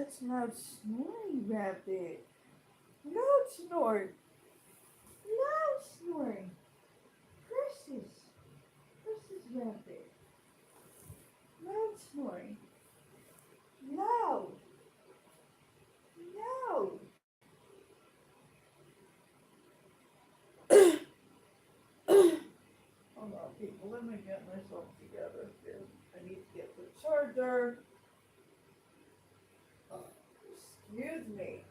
That's not snoring, Rabbit. Loud snore. Loud snoring. Precious. Precious Rabbit. Loud snoring. Loud. Loud. Hold on, people. Let me get myself together here. I need to get the charger. Excuse me.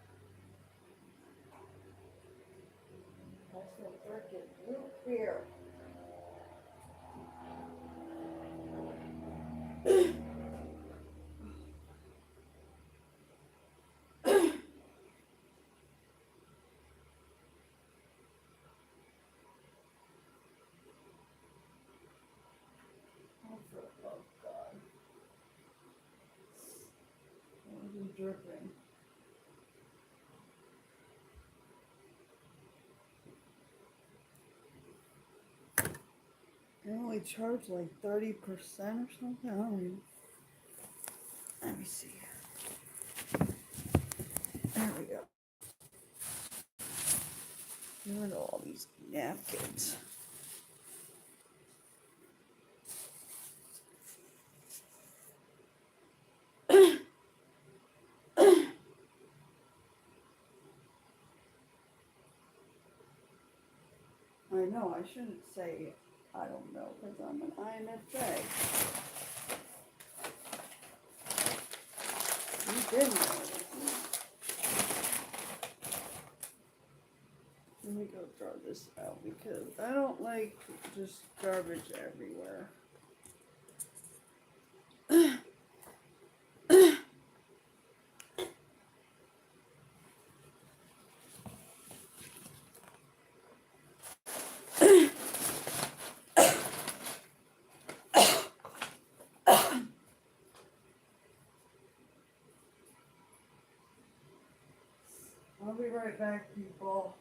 That's some freaking root beer. Oh God. I'm just dripping. They only charge like 30% or something. I don't even. Let me see. There we go. Get rid of all these napkins. I know, I shouldn't say I don't know because I'm an INFJ. You did know. Let me go throw this out because I don't like just garbage everywhere. I'll be right back, people.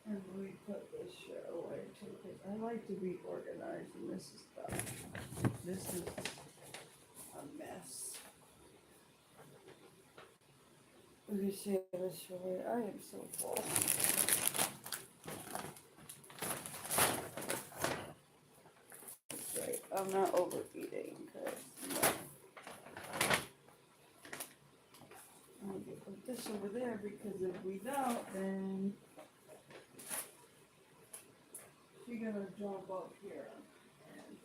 And we put this shit away too, because I like to be organized, and this is stuff. This is a mess. Let me see this away. I am so full. Right, I'm not overeating, because I'm gonna put this over there, because if we don't, then she's gonna jump up here and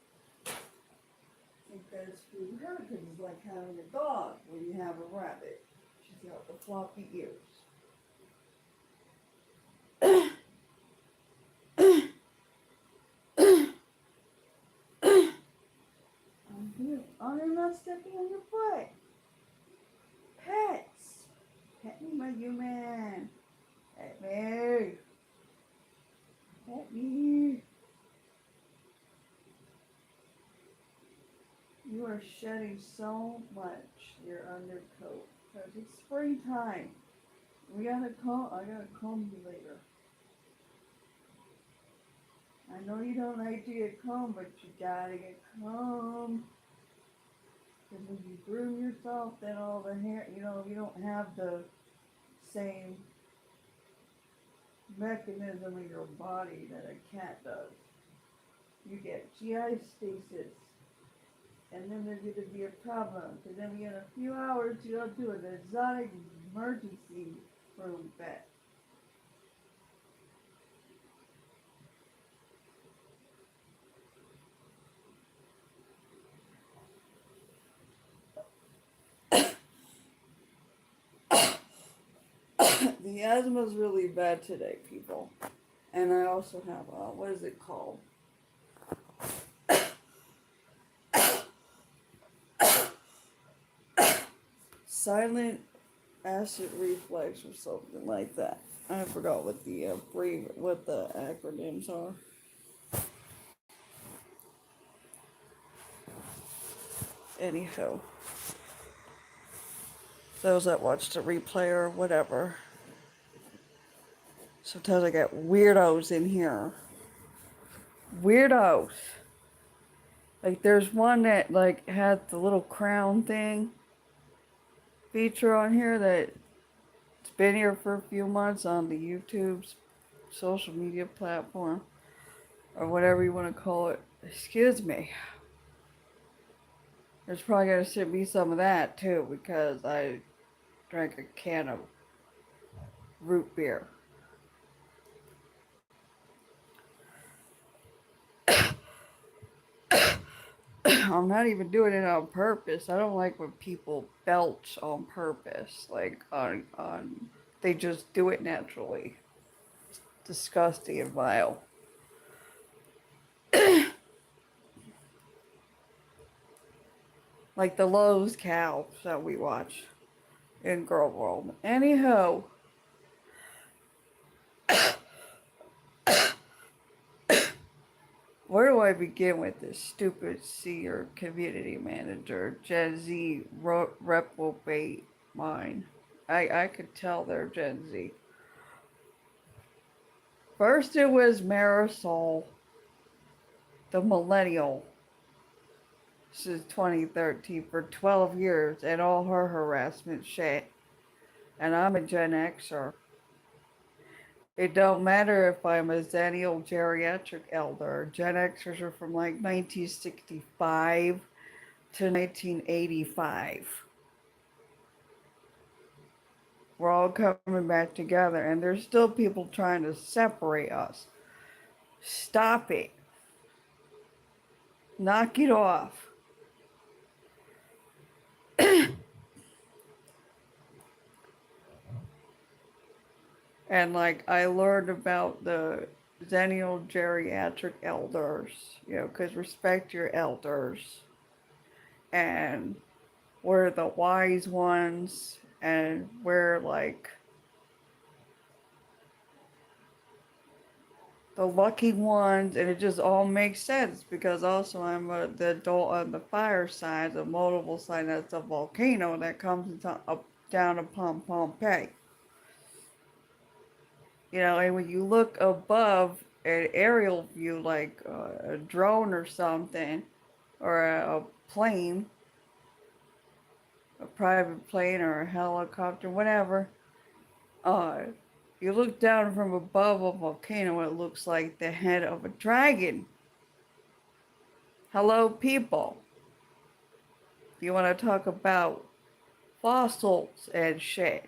think that it's food her, because it's like having a dog when you have a rabbit. She's got the floppy ears. I'm not stepping on your foot. Pets. Pet me, my human. At me. At me. You are shedding so much your undercoat because it's springtime. We gotta comb. I gotta comb you later. I know you don't like to get combed, but you gotta get combed. Because when you groom yourself, then all the hair, you don't have the same mechanism in your body that a cat does. You get GI stasis, and then there's going to be a problem. Because then in a few hours, you don't do an exotic emergency room vet. The asthma's really bad today, people. And I also have, what is it called? Silent acid reflux or something like that. I forgot what the what the acronyms are. Anyhow, those that watch the replay or whatever. Sometimes I get weirdos in here. Weirdos. Like there's one that like had the little crown thing feature on here that it's been here for a few months on the YouTube's social media platform or whatever you want to call it. Excuse me. There's probably gonna send me some of that too because I drank a can of root beer. I'm not even doing it on purpose. I don't like when people belch on purpose. Like on they just do it naturally. It's disgusting and vile. Like the Lowe's cow that we watch in Girl World. Anyhow, where do I begin with this stupid seer community manager, Gen Z reprobate mind? I could tell they're Gen Z. First it was Marisol, the millennial, since 2013 for 12 years and all her harassment shit. And I'm a Gen Xer. It don't matter if I'm a Zennial geriatric elder. Gen Xers are from like 1965 to 1985. We're all coming back together, and there's still people trying to separate us. Stop it. Knock it off. And like I learned about the Zennial geriatric elders, because respect your elders. And we're the wise ones, and we're like the lucky ones, and it just all makes sense because also I'm the adult on the fire side, the multiple side, that's a volcano that comes up down upon Pompeii. And when you look above an aerial view, like a drone or something, or a plane, a private plane or a helicopter, whatever, you look down from above a volcano, it looks like the head of a dragon. Hello, people. You want to talk about fossils and shit?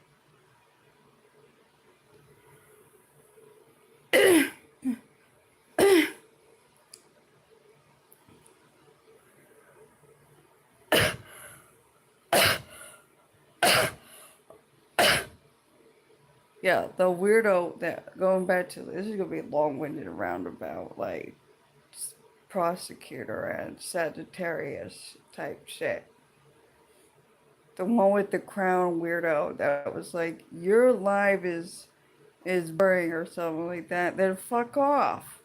Yeah, the weirdo that going back to this is gonna be long-winded and roundabout, like prosecutor and Sagittarius type shit. The one with the crown weirdo that was like, your life is is boring or something like that, then fuck off.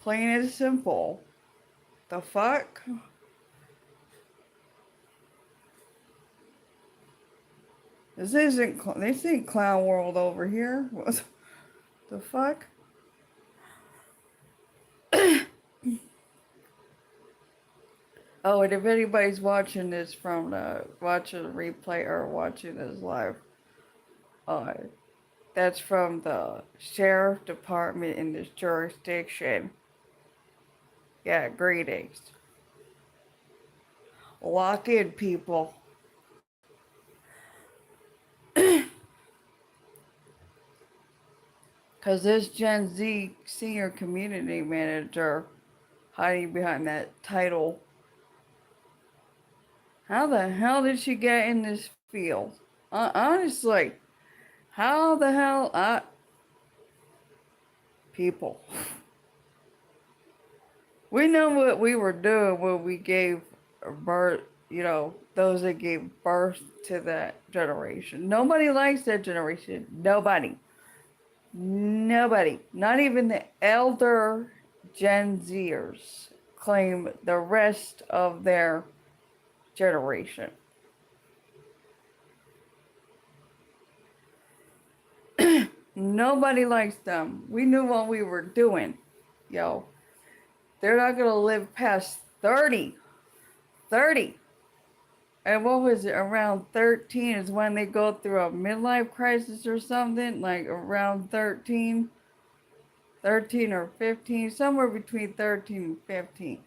Plain and simple. The fuck? This ain't clown world over here. What the fuck? Oh, and if anybody's watching this from watching the replay or watching this live, uh, that's from the sheriff department in this jurisdiction. Yeah, greetings. Lock in, people. Because this Gen Z senior community manager hiding behind that title, how the hell did she get in this field? Honestly, how the hell? People. We know what we were doing when we gave birth, those that gave birth to that generation. Nobody likes that generation. Nobody. Nobody. Not even the elder Gen Zers claim the rest of their generation. Nobody likes them. We knew what we were doing. Yo, they're not going to live past 30. 30. And what was it? Around 13 is when they go through a midlife crisis or something. Like around 13. 13 or 15. Somewhere between 13 and 15.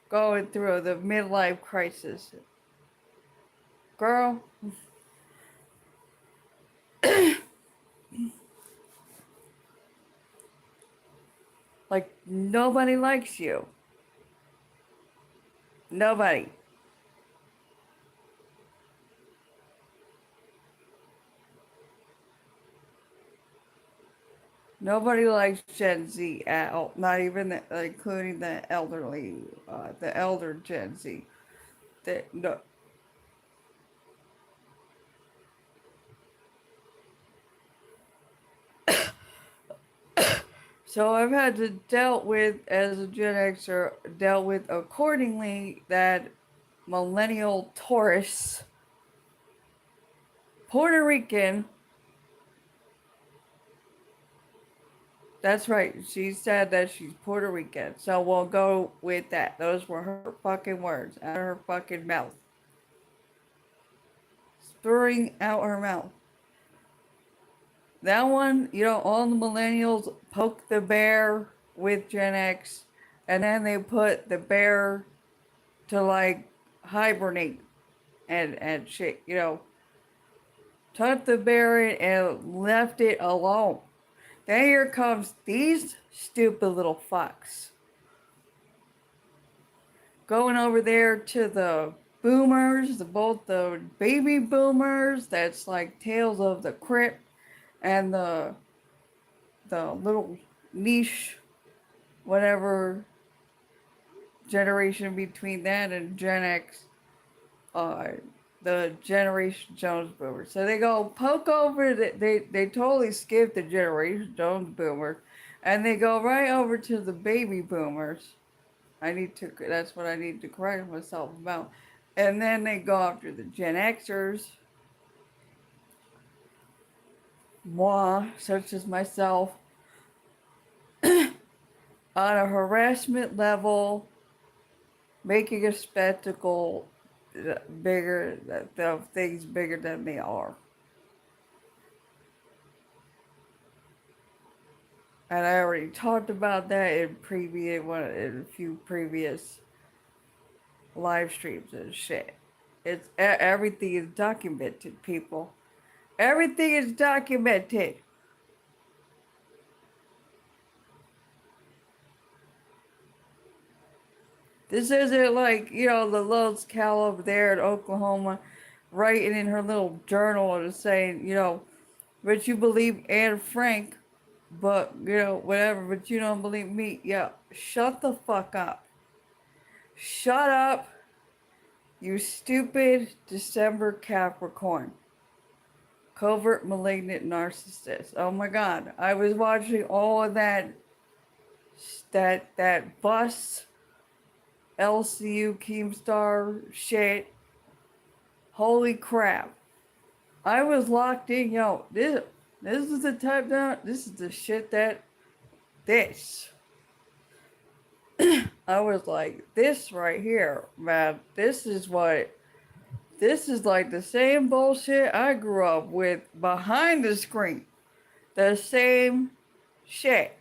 Going through the midlife crisis. Girl. Like, nobody likes you. Nobody. Nobody likes Gen Z at all. Not even including the elderly, the elder Gen Z. No. So I've had to dealt with, as a Gen Xer, dealt with accordingly that millennial Taurus, Puerto Rican. That's right. She said that she's Puerto Rican. So we'll go with that. Those were her fucking words out of her fucking mouth. Spurring out her mouth. That one, all the millennials poke the bear with Gen X, and then they put the bear to like hibernate and shit, tucked the bear in and left it alone. Then here comes these stupid little fucks going over there to the boomers, both the baby boomers, that's like Tales of the Crypt, and the little niche, whatever generation between that and Gen X, uh, the Generation Jones boomers. So they go poke over, they totally skip the Generation Jones boomers, and they go right over to the baby boomers. That's what I need to correct myself about. And then they go after the Gen Xers, moi, such as myself, on a harassment level, making a spectacle bigger, of things bigger than they are. And I already talked about that in a few previous live streams and shit. Everything is documented, people. Everything is documented. This isn't like, the little cow over there in Oklahoma writing in her little journal and saying, but you believe Anne Frank, but, whatever, but you don't believe me. Yeah, shut the fuck up. Shut up, you stupid December Capricorn. Covert malignant narcissist. Oh my god. I was watching all of that bus LCU Keemstar shit. Holy crap. I was locked in, yo. This is the type down. This is the shit that this. I was like, this right here, man. This is like the same bullshit I grew up with behind the screen. The same shit.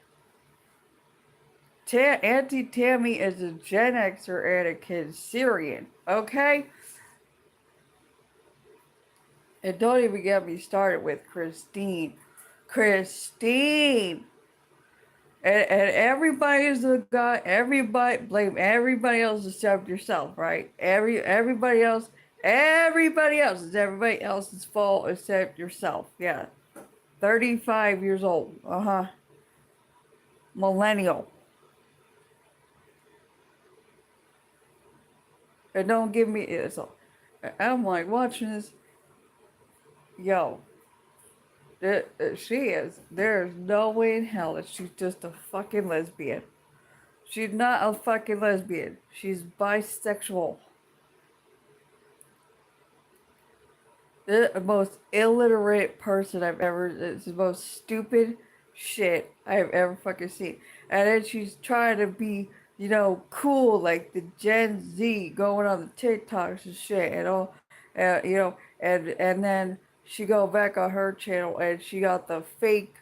Auntie Tammy is a Gen Xer and a kid Syrian, okay? And don't even get me started with Christine. Christine! And everybody's a guy. Everybody blame everybody else except yourself, right? Everybody else is everybody else's fault except yourself. Yeah, 35 years old. Millennial. And don't give me it's. I'm like watching this. Yo, she is. There's no way in hell that she's just a fucking lesbian. She's not a fucking lesbian. She's bisexual. The most illiterate person I've ever. It's the most stupid shit I've ever fucking seen. And then she's trying to be, cool like the Gen Z going on the TikToks and shit and all, and then she go back on her channel and she got the fake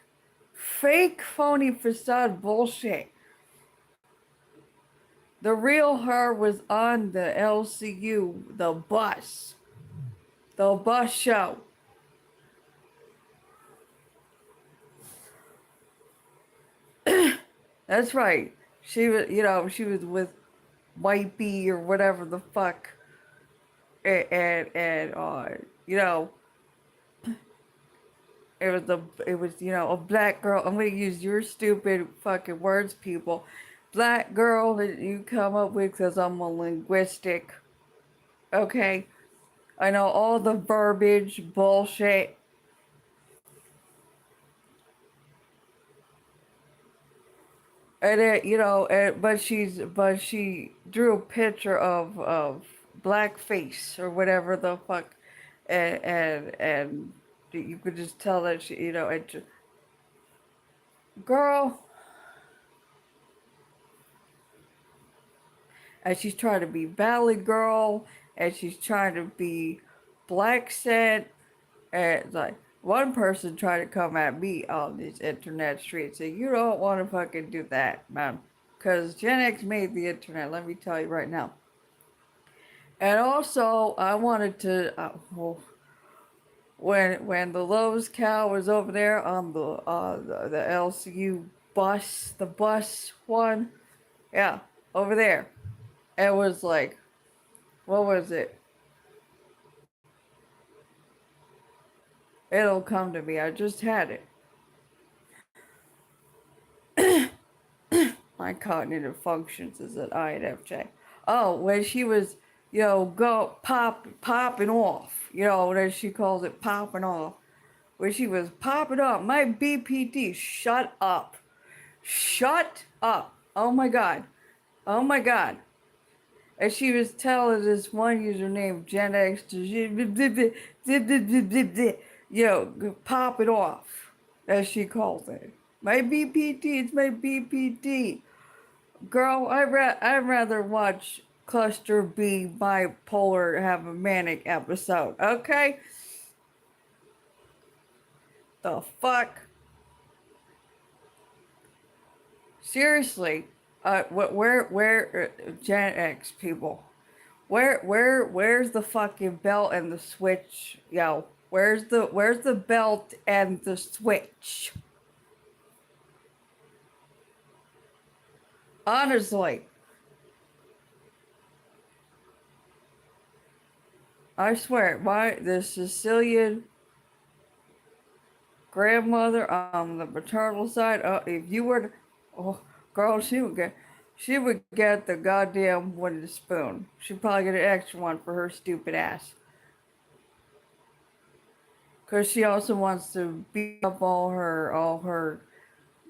phony facade bullshit. The real her was on the LCU, the bus show. That's right. She was with White Bee or whatever the fuck, and you know, it was a black girl. I'm gonna use your stupid fucking words, people. Black girl that you come up with because I'm a linguistic. Okay, I know all the verbiage bullshit. And but she drew a picture of blackface or whatever the fuck, and you could just tell that girl, and she's trying to be Valley Girl, and she's trying to be Black Scent, and like one person tried to come at me on these internet streets, and you don't want to fucking do that, man, because Gen X made the internet. Let me tell you right now. And also, I wanted to well, when the Lowe's cow was over there on the LCU bus, the bus one, yeah, over there. It was like, what was it? It'll come to me. I just had it. My cognitive functions is at INFJ. Oh, when she was, go popping off, as she calls it, popping off. When she was popping off, my BPD, shut up. Shut up. Oh my god. Oh my god. And she was telling this one user named Gen X to, pop it off, as she calls it. My BPD, it's my BPD. Girl, I'd rather watch Cluster B bipolar have a manic episode, okay? The fuck? Seriously, Gen X people? Where's the fucking belt and the switch? Yo, where's the belt and the switch? Honestly, I swear, the Sicilian grandmother on the maternal side, if you were, oh, girl, she would get the goddamn wooden spoon. She'd probably get an extra one for her stupid ass. because she also wants to beat up all her,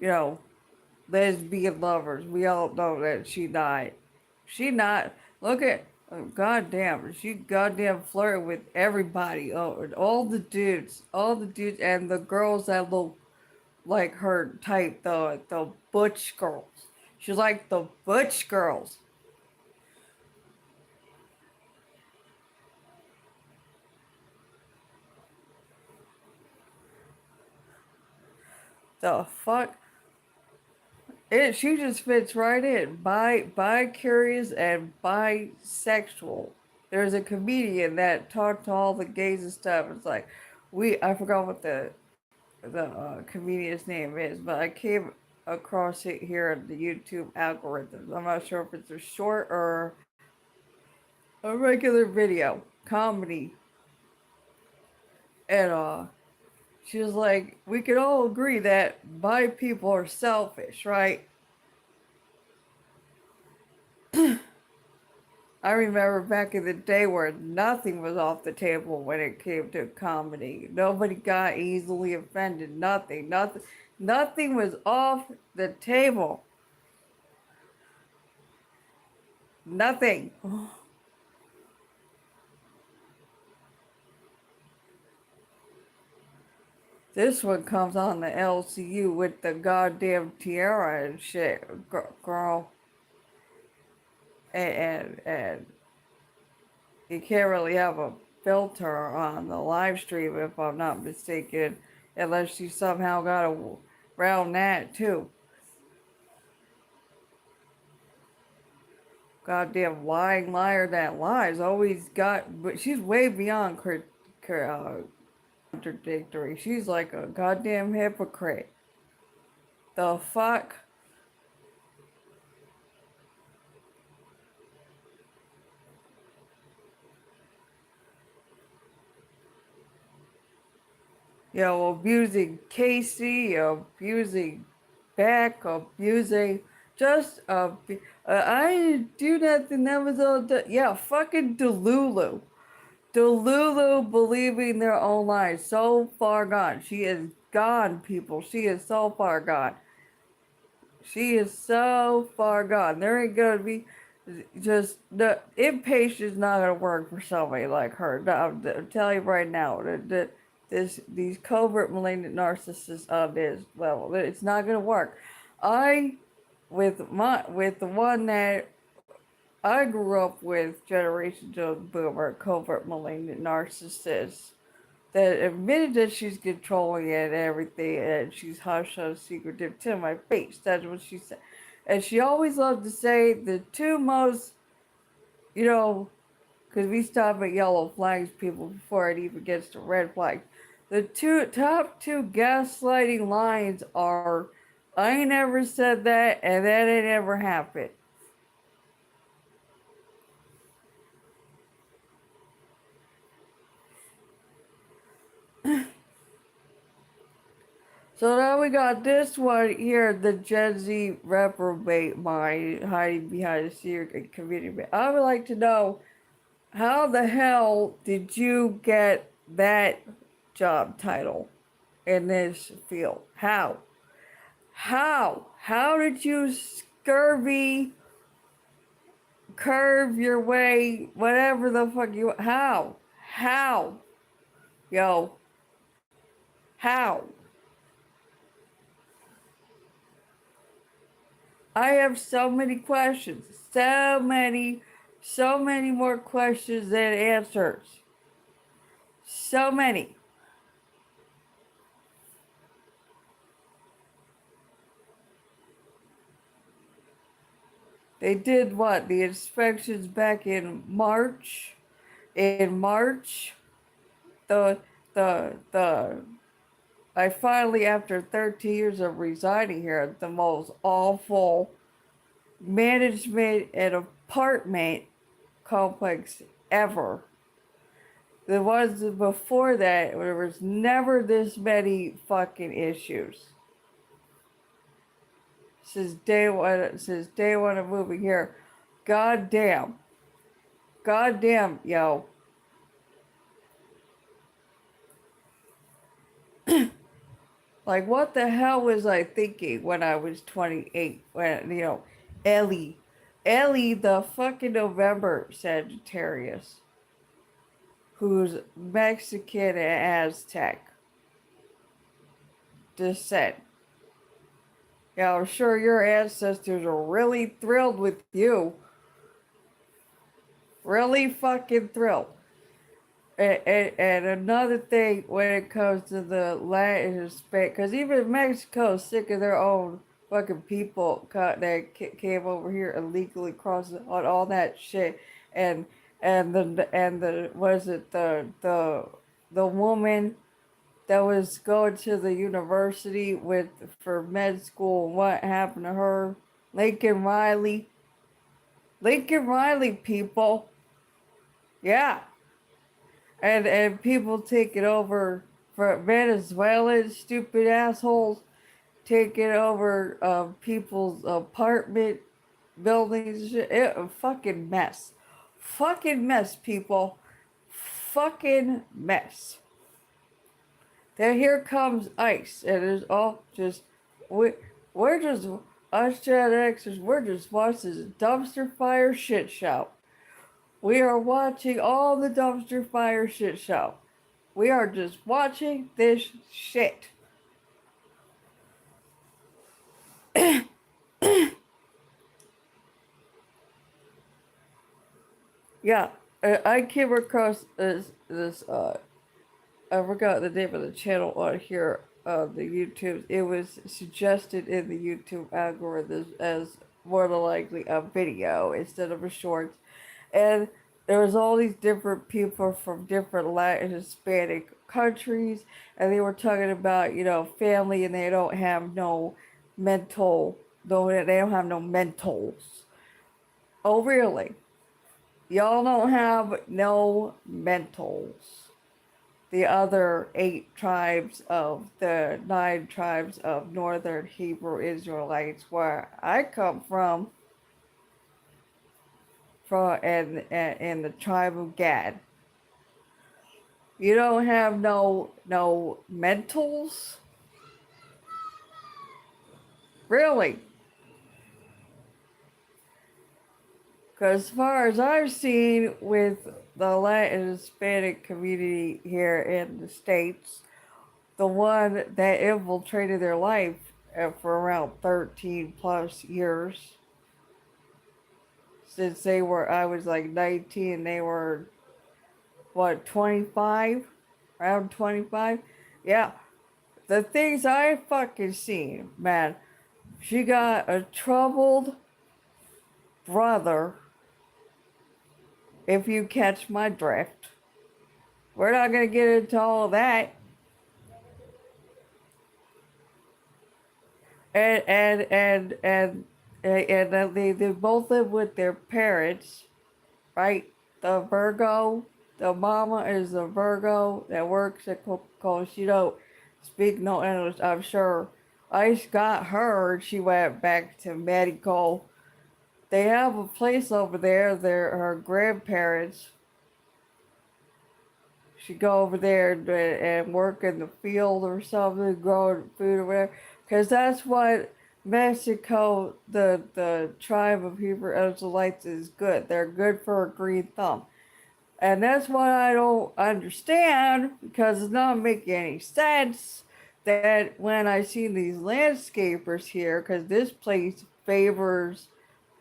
you know, lesbian lovers. We all know that she died. She not look at goddamn. She goddamn flirted with everybody. Oh, all the dudes, and the girls that look like her type. The butch girls. She's like the butch girls. The fuck. She just fits right in. Bi-curious and bisexual. There's a comedian that talked to all the gays and stuff. It's like, I forgot what the comedian's name is, but I came across it here in the YouTube algorithms. I'm not sure if it's a short or a regular video comedy, and she was like, we could all agree that bi people are selfish, right? I remember back in the day where nothing was off the table when it came to comedy. Nobody got easily offended. Nothing was off the table. Nothing. This one comes on the LCU with the goddamn tiara and shit, girl. And you can't really have a filter on the live stream if I'm not mistaken, unless you somehow got around that too. Goddamn lying liar that lies always got, but she's way beyond contradictory. She's like a goddamn hypocrite. The fuck? Abusing Casey, abusing Beck, abusing just I didn't do nothing. That was all. Yeah, fucking Delulu. Delulu believing their own lies. So far gone. She is gone, people. She is so far gone. She is so far gone. There ain't gonna be just the impatience not gonna work for somebody like her. No, I'm telling you right now, these covert malignant narcissists on this level, it's not gonna work. I with the one that I grew up with, generations of boomer covert malignant narcissists that admitted that she's controlling it and everything, and she's hush hush secretive to my face. That's what she said. And she always loved to say the two most, you know, because we stop at yellow flags, people, before it even gets to red flags. The top two gaslighting lines are, I ain't never said that, and that ain't ever happened. So now we got this one here, the Gen Z reprobate mind hiding behind a secret community. I would like to know, how the hell did you get that job title in this field? How? How? How did you scurvy curve your way, whatever the fuck you, how? How? Yo, how? I have so many questions. So many more questions than answers. So many. They did what? The inspections back in March. In March, the the I finally, after 13 years of residing here, the most awful management and apartment complex ever. The ones before that, there was never this many fucking issues. Since day one of moving here. God damn. God damn, yo. Like, what the hell was I thinking when I was 28? When, Ellie. Ellie, the fucking November Sagittarius, who's Mexican and Aztec descent. Yeah, I'm sure your ancestors are really thrilled with you. Really fucking thrilled. And another thing when it comes to the Latin Hispanic, because even Mexico is sick of their own fucking people that came over here illegally crossing on all that shit, and and the was it the woman that was going to the university with for med school and what happened to her, Lincoln Riley, Lincoln Riley people, yeah. And people taking over for Venezuelans, stupid assholes taking over people's apartment buildings. A fucking mess. Fucking mess, people. Fucking mess. Then here comes ICE, and it's all just we we're just us Gen Xers. We're just watching this dumpster fire shit show. We are watching all the dumpster fire shit show. We are just watching this shit. Yeah, I came across this. I forgot the name of the channel on here on the YouTube. It was suggested in the YouTube algorithm as more than likely a video instead of a short. And there was all these different people from different Latin Hispanic countries, and they were talking about family, and they don't have no mental, no, they don't have no mentals. Oh, really? Y'all don't have no mentals. The other 8 tribes of the 9 tribes of Northern Hebrew Israelites, where I come from and the tribe of Gad. You don't have no mentals, really. Because as far as I've seen with the Latin Hispanic community here in the States, the one that infiltrated their life for around 13 plus years, since I was like 19, they were, what, 25? Around 25? Yeah, the things I fucking seen, man. She got a troubled brother, if you catch my drift. We're not gonna get into all that. And they both live with their parents, right? The Virgo, the mama is a Virgo that works at Coca-Cola. She don't speak no English, I'm sure. I got her, she went back to medical. They have a place over there. They're her grandparents. She go over there and work in the field or something, growing food or whatever. Because that's what Mexico, the tribe of Hebrew Israelites, is good. They're good for a green thumb. And that's what I don't understand, because it's not making any sense that when I see these landscapers here, because this place favors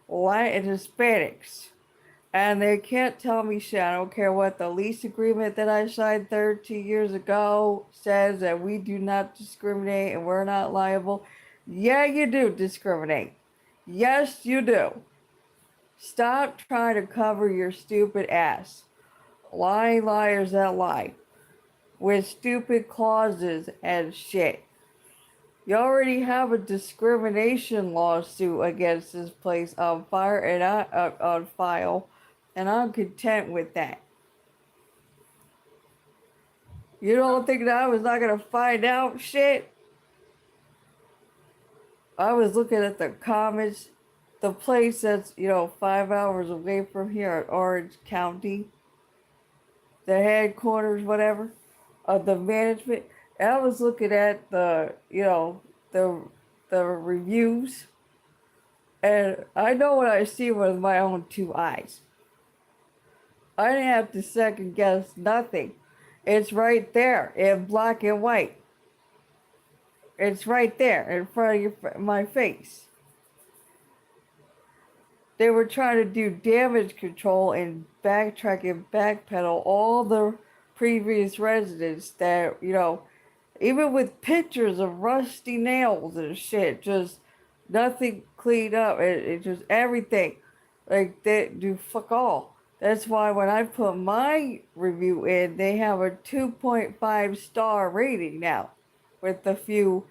Latin Hispanics. And they can't tell me shit. I don't care what the lease agreement that I signed 13 years ago says, that we do not discriminate and we're not liable. Yeah, you do discriminate. Yes, you do. Stop trying to cover your stupid ass. Lying liars that lie. With stupid clauses and shit. You already have a discrimination lawsuit against this place on fire and on file, and I'm content with that. You don't think that I was not gonna find out shit? I was looking at the comments. The place that's 5 hours away from here at Orange County, the headquarters, whatever, of the management. And I was looking at the the reviews, and I know what I see with my own two eyes. I didn't have to second guess nothing. It's right there in black and white. It's right there in front of my face. They were trying to do damage control and backtrack and backpedal all the previous residents that, even with pictures of rusty nails and shit, just nothing cleaned up. It just everything. Like they do fuck all. That's why when I put my review in, they have a 2.5 star rating now with a few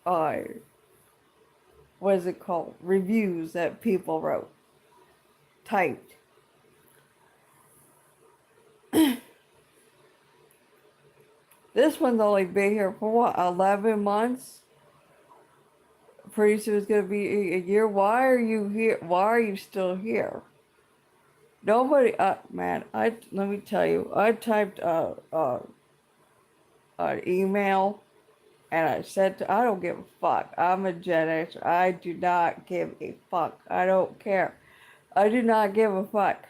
uh what is it called? Reviews that people wrote, typed. This one's only been here for what, 11 months? Pretty soon it's gonna be a year. Why are you here? Why are you still here? Nobody, man, let me tell you, I typed an email and I said, I don't give a fuck. I'm a Gen X. I do not give a fuck. I don't care. I do not give a fuck.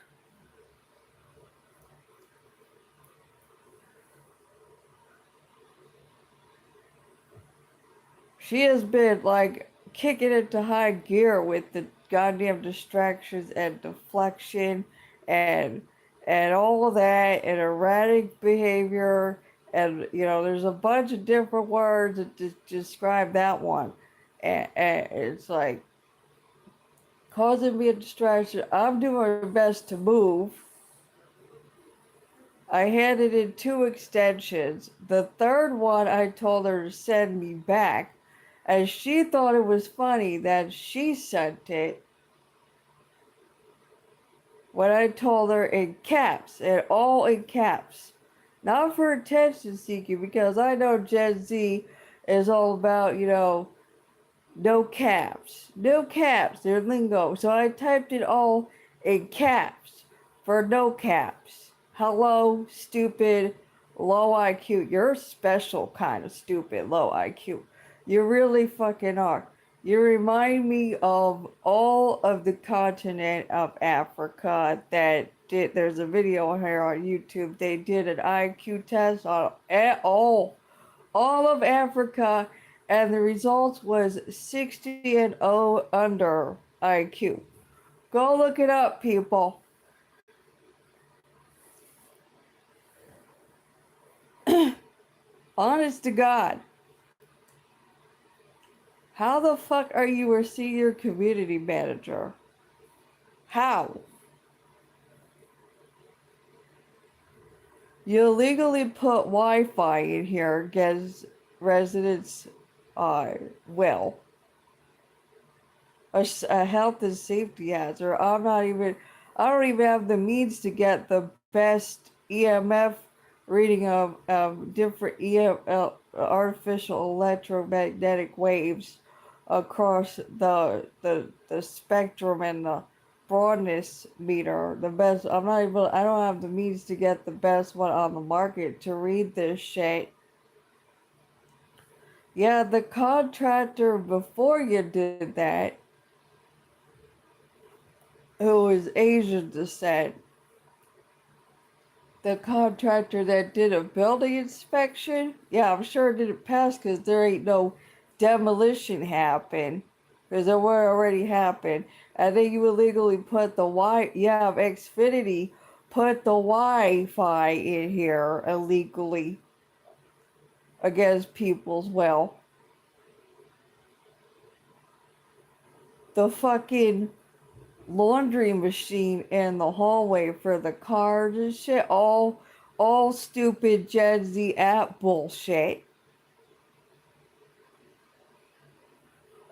She has been like kicking it to high gear with the goddamn distractions and deflection and all of that and erratic behavior and there's a bunch of different words that describe that one and it's like causing me a distraction. I'm doing my best to move. I handed in two extensions. The third one I told her to send me back, as she thought it was funny that she sent it when I told her in caps, and all in caps. Not for attention seeking, because I know Gen Z is all about, no caps. No caps, their lingo. So I typed it all in caps for no caps. Hello, stupid, low IQ. You're a special kind of stupid, low IQ. You really fucking are. You remind me of all of the continent of Africa that did. There's a video here on YouTube. They did an IQ test on all of Africa, and the results was 60 and 0 under IQ. Go look it up, people. Honest to God. How the fuck are you a senior community manager? How? You illegally put Wi-Fi in here against residents' will. A health and safety hazard. I don't even have the means to get the best EMF reading of different artificial electromagnetic waves across the spectrum and the broadness meter. The best, I don't have the means to get the best one on the market to read this shit. Yeah, the contractor before you did that, who is Asian descent, the contractor that did a building inspection, yeah, I'm sure it didn't pass because there ain't no demolition happen, because there were already happened. And then you illegally put Xfinity put the Wi-Fi in here illegally against people's will. The fucking laundry machine in the hallway for the cars and shit. All stupid Gen Z app bullshit.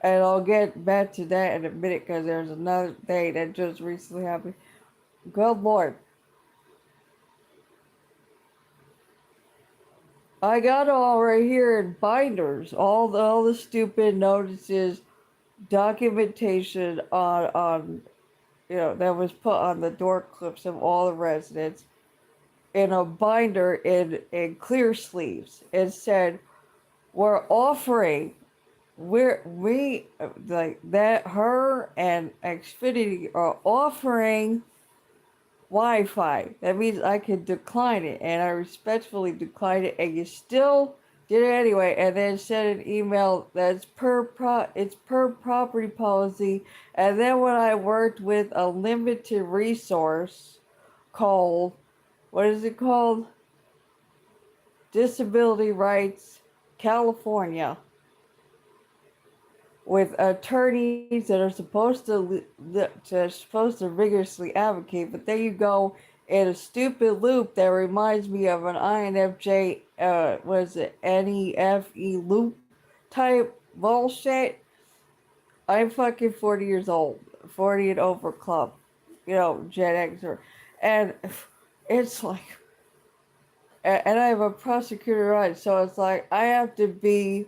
And I'll get back to that in a minute because there's another thing that just recently happened. Good Lord. I got it all right here in binders. All the stupid notices, documentation on that was put on the door clips of all the residents in a binder in clear sleeves. It said, "We're offering, we like that her and Xfinity are offering Wi-Fi. That means I can decline it, and I respectfully declined it, and you still did it anyway, and then send an email that's it's per property policy. And then when I worked with a limited resource called, what is it called? Disability Rights California, with attorneys that are supposed to rigorously advocate, but there you go in a stupid loop that reminds me of an INFJ, was it NEFE loop type bullshit. I'm fucking 40 years old, 40 and over club, Gen Xer, and it's like, and I have a prosecutor right, so it's like I have to be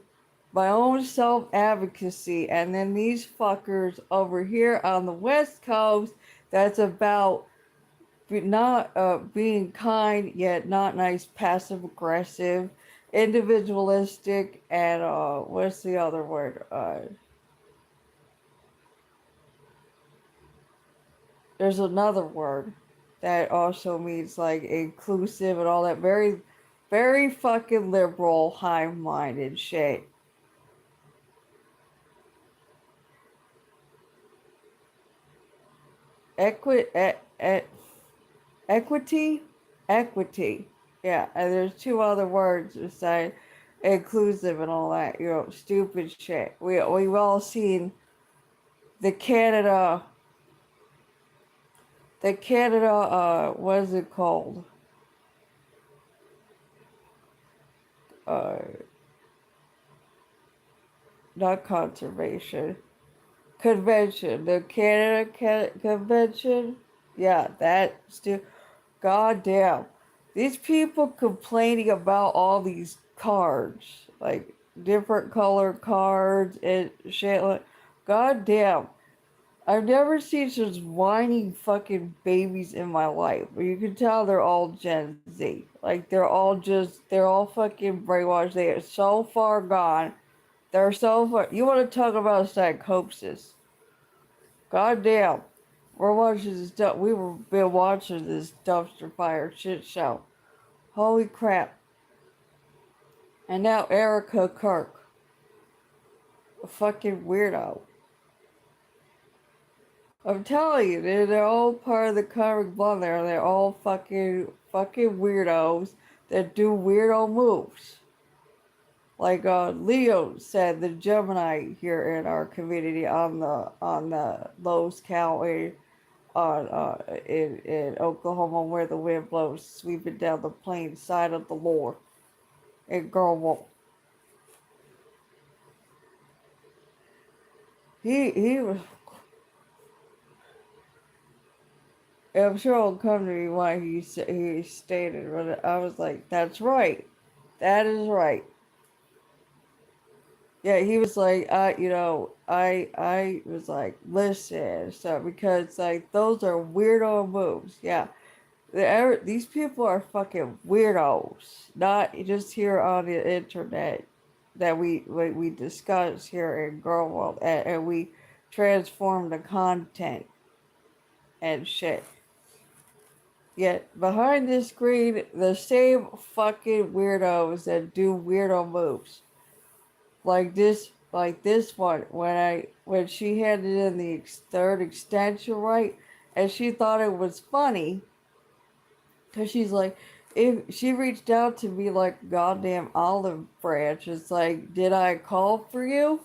my own self advocacy, and then these fuckers over here on the West Coast, that's about not being kind yet not nice, passive aggressive, individualistic, and what's the other word? There's another word that also means like inclusive and all that, very, very fucking liberal, high-minded shit. Equi- e- e- equity, equity. Yeah, and there's two other words besides inclusive and all that. Stupid shit. We've all seen the Canada, what is it called? Uh, Not conservation. Convention. The Canada Convention. Yeah, goddamn. These people complaining about all these cards, like different color cards and shit. Like, goddamn. I've never seen such whiny fucking babies in my life. But you can tell they're all Gen Z. Like they're all fucking brainwashed. They are so far gone. They're so far. You want to talk about psychosis? Goddamn. We're watching this. We were been watching this dumpster fire shit show. Holy crap! And now Erica Kirk, a fucking weirdo. I'm telling you, they're all part of the comic blood there. They're all fucking weirdos that do weirdo moves. Like Leo said, the Gemini here in our community on the Lowe's County in Oklahoma, where the wind blows sweeping down the plain side of the Lord in Gulfville. He was. I'm sure it'll come to me why he stated, but I was like, that's right, that is right. Yeah, he was like, I was like, listen, so because like those are weirdo moves. Yeah, these people are fucking weirdos, not just here on the internet that we discuss here in Girl World, and we transform the content and shit. Yet behind this screen, the same fucking weirdos that do weirdo moves, like this one, when she handed in the third extension right, and she thought it was funny, cause she's like, if she reached out to me like goddamn olive branch, it's like, did I call for you?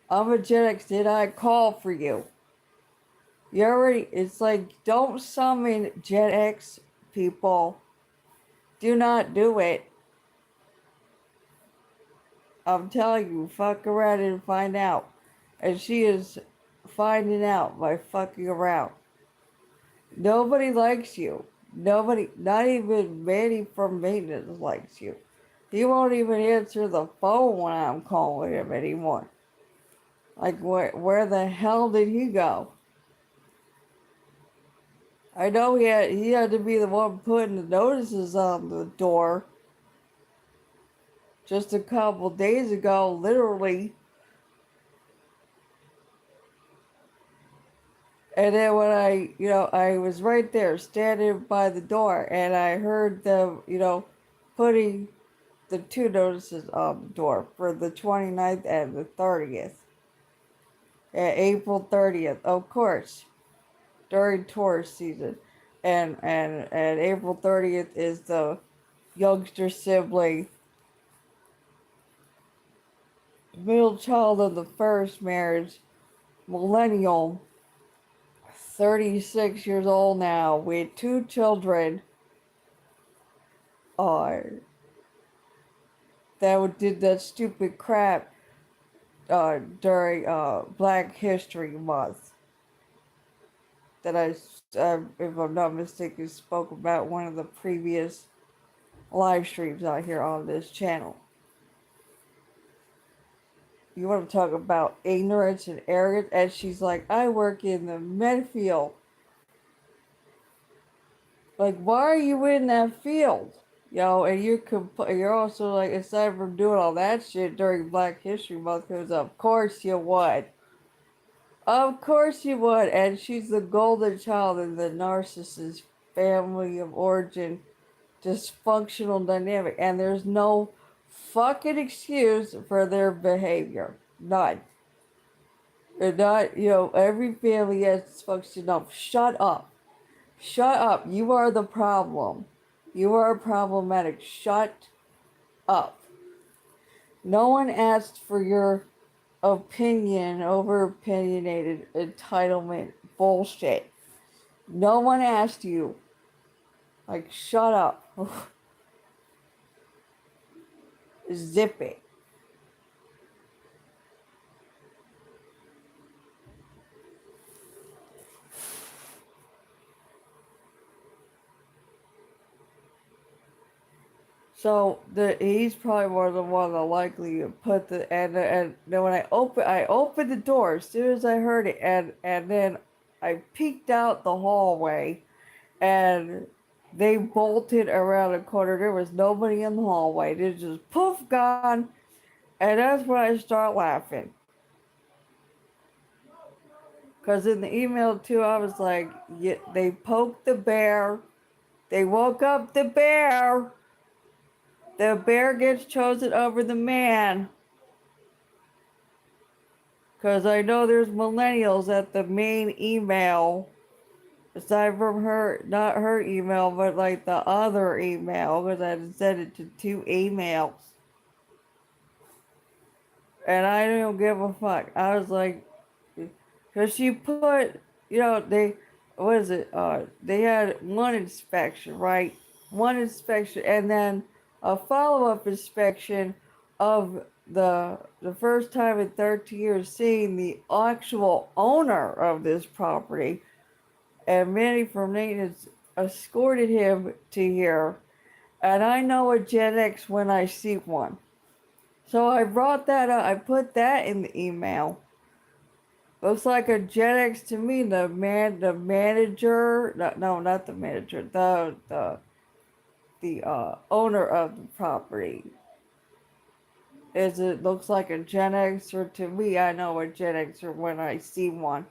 I'm a Gen X. Did I call for you? You already. It's like, don't summon Gen X people. Do not do it. I'm telling you, fuck around and find out. And she is finding out by fucking around. Nobody likes you. Nobody, not even Manny from maintenance likes you. He won't even answer the phone when I'm calling him anymore. Like, where the hell did he go? I know he had to be the one putting the notices on the door just a couple days ago, literally. And then when I was right there standing by the door and I heard them, putting the two notices on the door for the 29th and the 30th. April 30th, of course, during tourist season. And April 30th is the youngster sibling, middle child of the first marriage, millennial, 36 years old now, with two children, uh, that did that stupid crap during Black History Month that if I'm not mistaken, spoke about one of the previous live streams out here on this channel. You want to talk about ignorance and arrogance? And she's like, I work in the med field. Like, why are you in that field? And you're also like, aside from doing all that shit during Black History Month, because of course you would. Of course you would. And she's the golden child in the narcissist family of origin dysfunctional dynamic. And there's no fucking excuse for their behavior. None. They're not, every family has dysfunctional. Shut up. Shut up. You are the problem. You are problematic. Shut up. No one asked for your opinion over opinionated entitlement bullshit. No one asked you. Like, shut up. Zip it. So he's probably one of the one that likely to put and then when I opened the door as soon as I heard it and then I peeked out the hallway and they bolted around the corner. There was nobody in the hallway. They just poof gone, and that's when I start laughing. Cause in the email too, I was like, yeah, they poked the bear. They woke up the bear. The bear gets chosen over the man. Because I know there's millennials at the main email, aside from her, not her email, but like the other email, because I had sent it to two emails. And I don't give a fuck. I was like, because she put, what is it? They had one inspection, right? One inspection, and then a follow-up inspection of the first time in 13 years seeing the actual owner of this property. And Manny from maintenance escorted him to here. And I know a Gen X when I see one. So I brought that up. I put that in the email. Looks like a Gen X to me. The manager. No, not the manager. The owner of the property. It looks like a Gen Xer to me. I know a Gen Xer when I see one.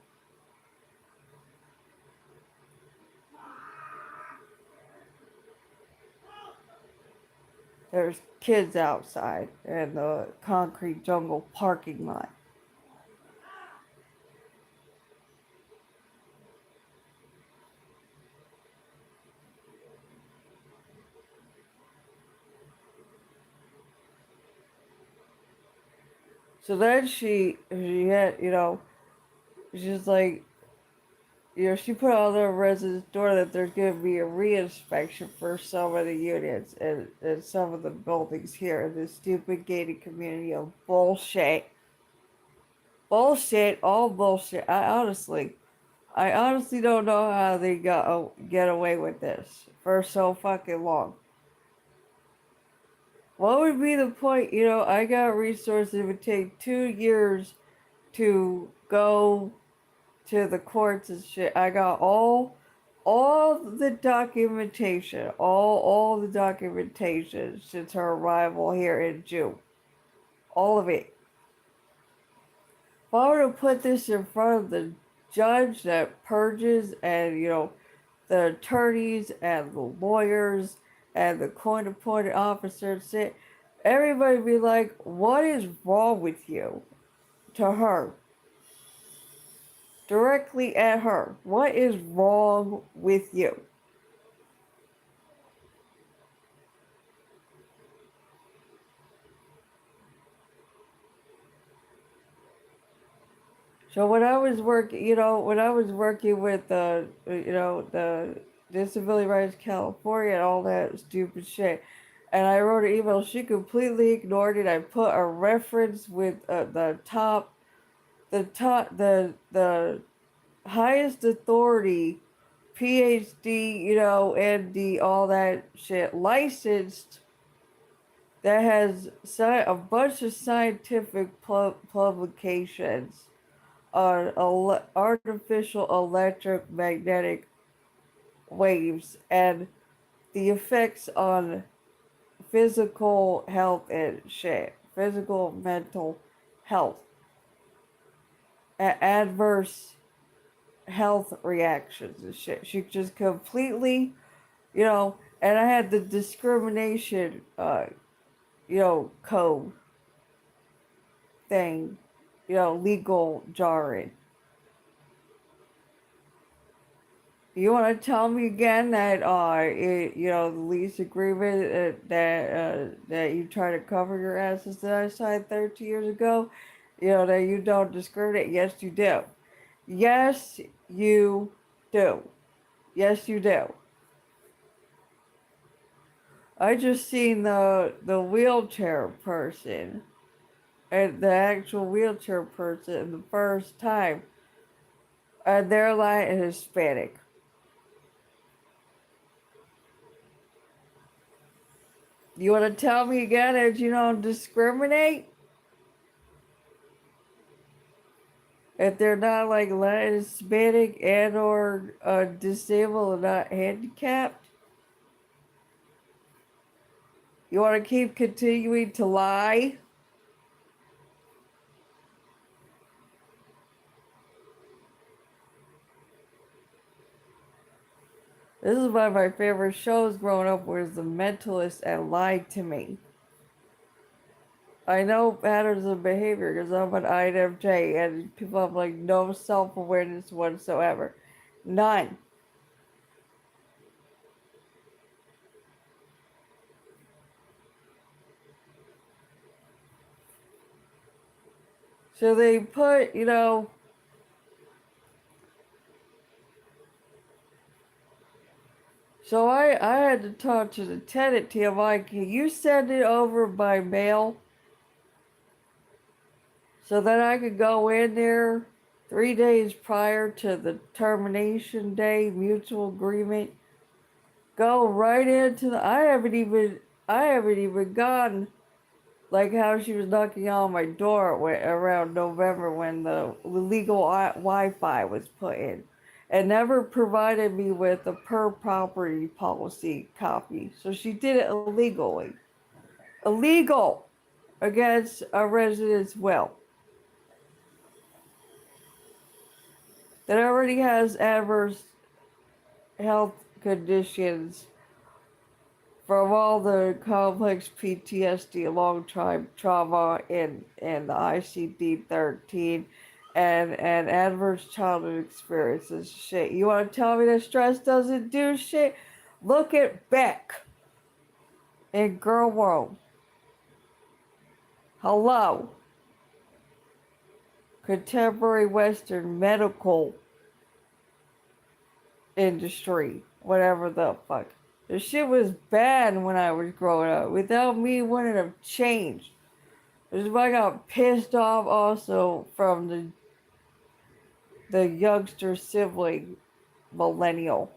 There's kids outside in the concrete jungle parking lot. So then she had, she's like, she put on the residence door that there's going to be a reinspection for some of the units and some of the buildings here in this stupid gated community of bullshit. Bullshit, all bullshit. I honestly don't know how they get away with this for so fucking long. What would be the point? I got resources. It would take 2 years to go to the courts and shit. I got all all the documentation, all the documentation since her arrival here in June, all of it. If I were to put this in front of the judge that purges, and the attorneys and the lawyers and the court appointed officers sit, everybody be like, "What is wrong with you?" To her, directly at her, "What is wrong with you?" So when I was working with the Disability Rights California and all that stupid shit, and I wrote an email, she completely ignored it. I put a reference with the highest authority, PhD, MD, all that shit, licensed, that has a bunch of scientific publications on artificial electromagnetic waves and the effects on physical health and shit, physical, mental health, adverse health reactions and shit. She just completely, and I had the discrimination, code thing, legal jargon. You want to tell me again that the lease agreement that you try to cover your asses that I signed 30 years ago, that you don't discriminate? Yes, you do. Yes, you do. Yes, you do. I just seen the wheelchair person and the actual wheelchair person the first time, and they're like Hispanic. You want to tell me again that you don't discriminate? If they're not like Latin, Hispanic, and or disabled and not handicapped? You want to keep continuing to lie? This is one of my favorite shows growing up, was The Mentalist, and lied to me. I know patterns of behavior because I'm an INFJ and people have like no self-awareness whatsoever. None. So they put, so I had to talk to the tenant team. I'm like, can you send it over by mail so that I could go in there 3 days prior to the termination day, mutual agreement? Go right into the. I haven't even gone, like how she was knocking on my door around November when the legal Wi-Fi was put in, and never provided me with a per property policy copy. So she did it illegally, illegal, against a resident's will that already has adverse health conditions from all the complex PTSD, long time trauma in the ICD-13, and adverse childhood experiences. Shit, you want to tell me that stress doesn't do shit? Look at Beck in Girl World. Hello, contemporary Western medical industry, whatever the fuck. The shit was bad when I was growing up. Without me, it wouldn't have changed. This is why I got pissed off also from the youngster sibling millennial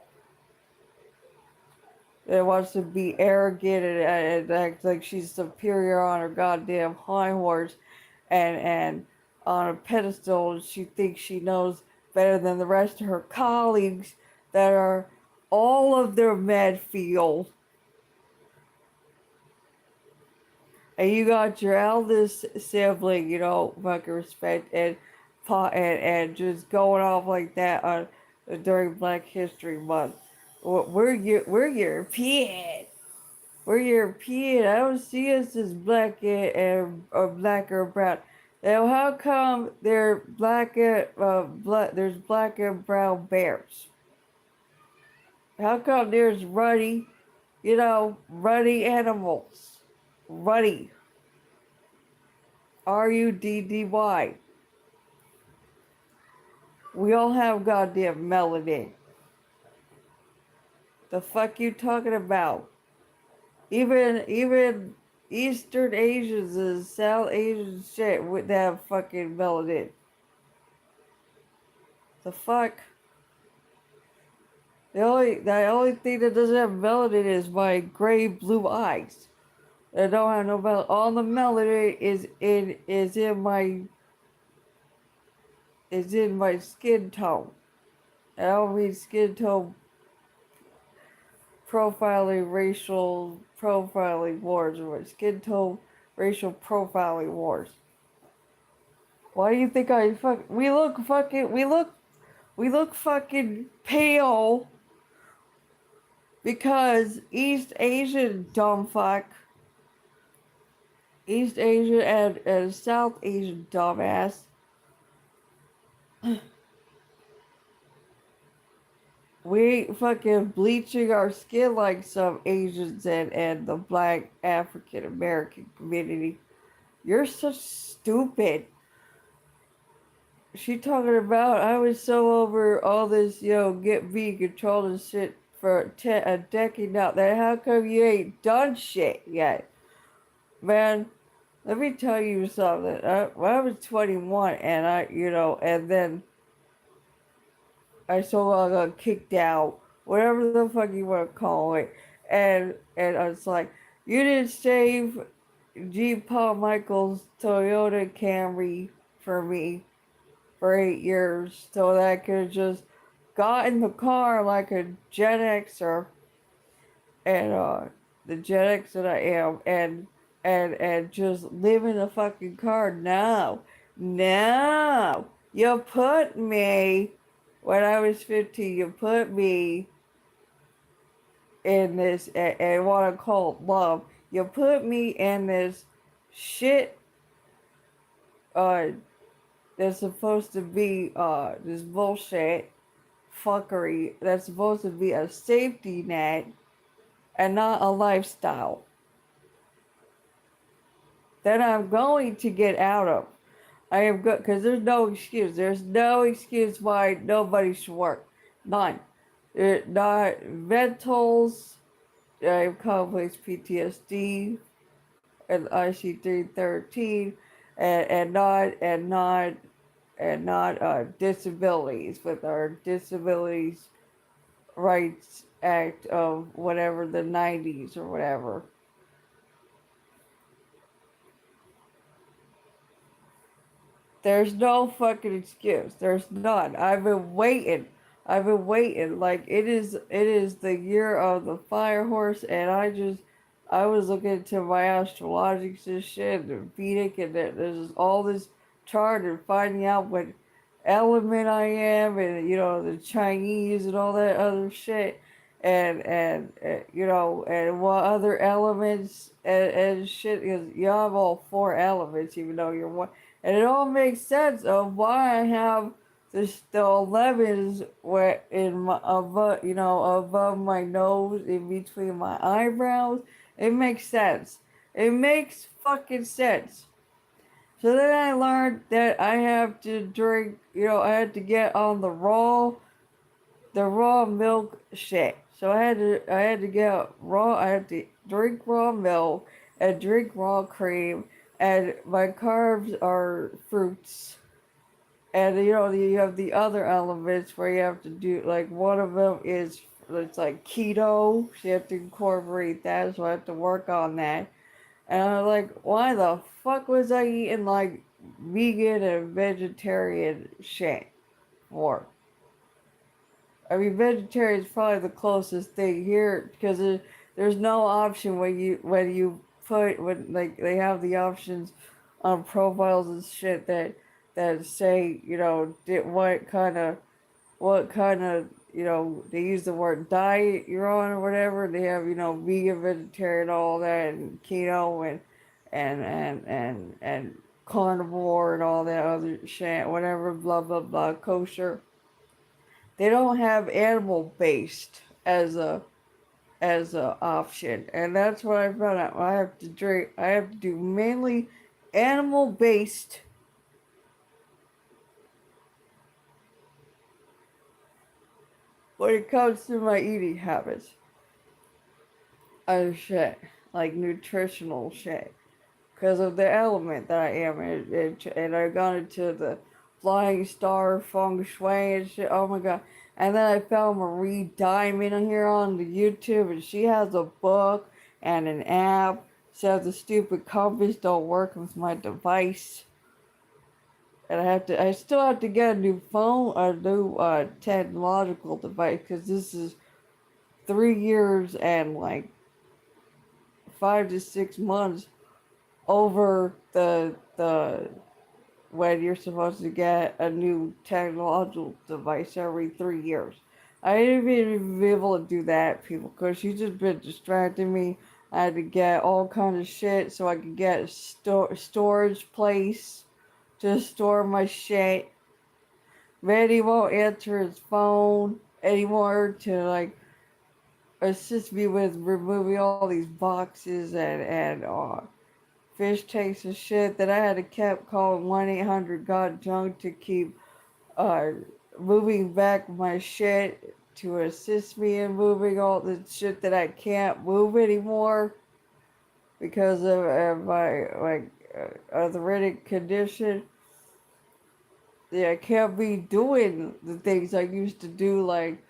that wants to be arrogant and act like she's superior on her goddamn high horse and on a pedestal. She thinks she knows better than the rest of her colleagues that are all of their men feel. And you got your eldest sibling, fucking respect and just going off like that on during Black History Month. We're European. We're European. I don't see us as black and or black or brown. Now, how come there's black and brown bears? How come there's ruddy animals? Ruddy. Ruddy. We all have goddamn melanin. The fuck you talking about? Even Eastern Asians and South Asian shit would have fucking melanin. The fuck? The only thing that doesn't have melanin is my gray blue eyes. I don't have no melanin. All the melanin is in my skin tone. I don't mean skin tone profiling, racial profiling wars, or skin tone racial profiling wars. Why do you think we look fucking pale because East Asian dumb fuck, East Asian and South Asian dumbass, we fucking bleaching our skin like some Asians and the black African American community. You're so stupid. She talking about I was so over all this, get me control and shit for a decade now. That how come you ain't done shit yet, man? Let me tell you something. When I was 21, and then I got kicked out, whatever the fuck you want to call it, and I was like, you didn't save G. Paul Michael's Toyota Camry for me for 8 years so that I could have just got in the car like a Gen Xer and the Gen X that I am and just live in the fucking car. No, you put me when I was 15. You put me in this and what I call love. You put me in this shit. Uh, that's supposed to be this bullshit fuckery that's supposed to be a safety net and not a lifestyle that I'm going to get out of. I am good because there's no excuse. There's no excuse why nobody should work. None. Not mentals, complex PTSD, and IC313, and not disabilities with our disabilities rights act of whatever the 90s or whatever. There's no fucking excuse. There's none. I've been waiting. Like it is the year of the fire horse, and I was looking into my astrologics and shit and Vedic, and there's all this chart and finding out what element I am, and the Chinese and all that other shit, and what other elements and shit, because you have all four elements, even though you're one. And it all makes sense of why I have the 11s where in my above my nose, in between my eyebrows. It makes sense. It makes fucking sense. So then I learned that I have to drink. I had to get on the raw milk shit. So I had to get raw. I had to drink raw milk and drink raw cream, and my carbs are fruits. And you have the other elements where you have to do, like, one of them is it's like keto. So you have to incorporate that. So I have to work on that. And I'm like, why the fuck was I eating like vegan and vegetarian shit for? I mean, vegetarian is probably the closest thing here because there's no option when you put when like they have the options on profiles and shit that say what kind of they use the word diet you're on or whatever. They have vegan, vegetarian, all that, and keto and carnivore and all that other shit, whatever, blah blah blah, kosher. They don't have animal based as a option, and that's what I found out. I have to drink. I have to do mainly animal based when it comes to my eating habits. Shit, like nutritional shit, because of the element that I am, and I got into the flying star feng shui and shit. Oh my god! And then I found Marie Diamond here on the YouTube, and she has a book and an app. Says the stupid compass don't work with my device, and I still have to get a new phone, a new technological device, because this is 3 years and like 5 to 6 months over the when you're supposed to get a new technological device every 3 years. I didn't even be able to do that, people, because she's just been distracting me. I had to get all kinds of shit so I could get a storage place to store my shit. Manny won't answer his phone anymore to like assist me with removing all these boxes and fish tanks and shit that I had to keep calling 1-800 got junk to keep uh moving back my shit to assist me in moving all the shit that I can't move anymore because of my like arthritic condition. Yeah, I can't be doing the things I used to do like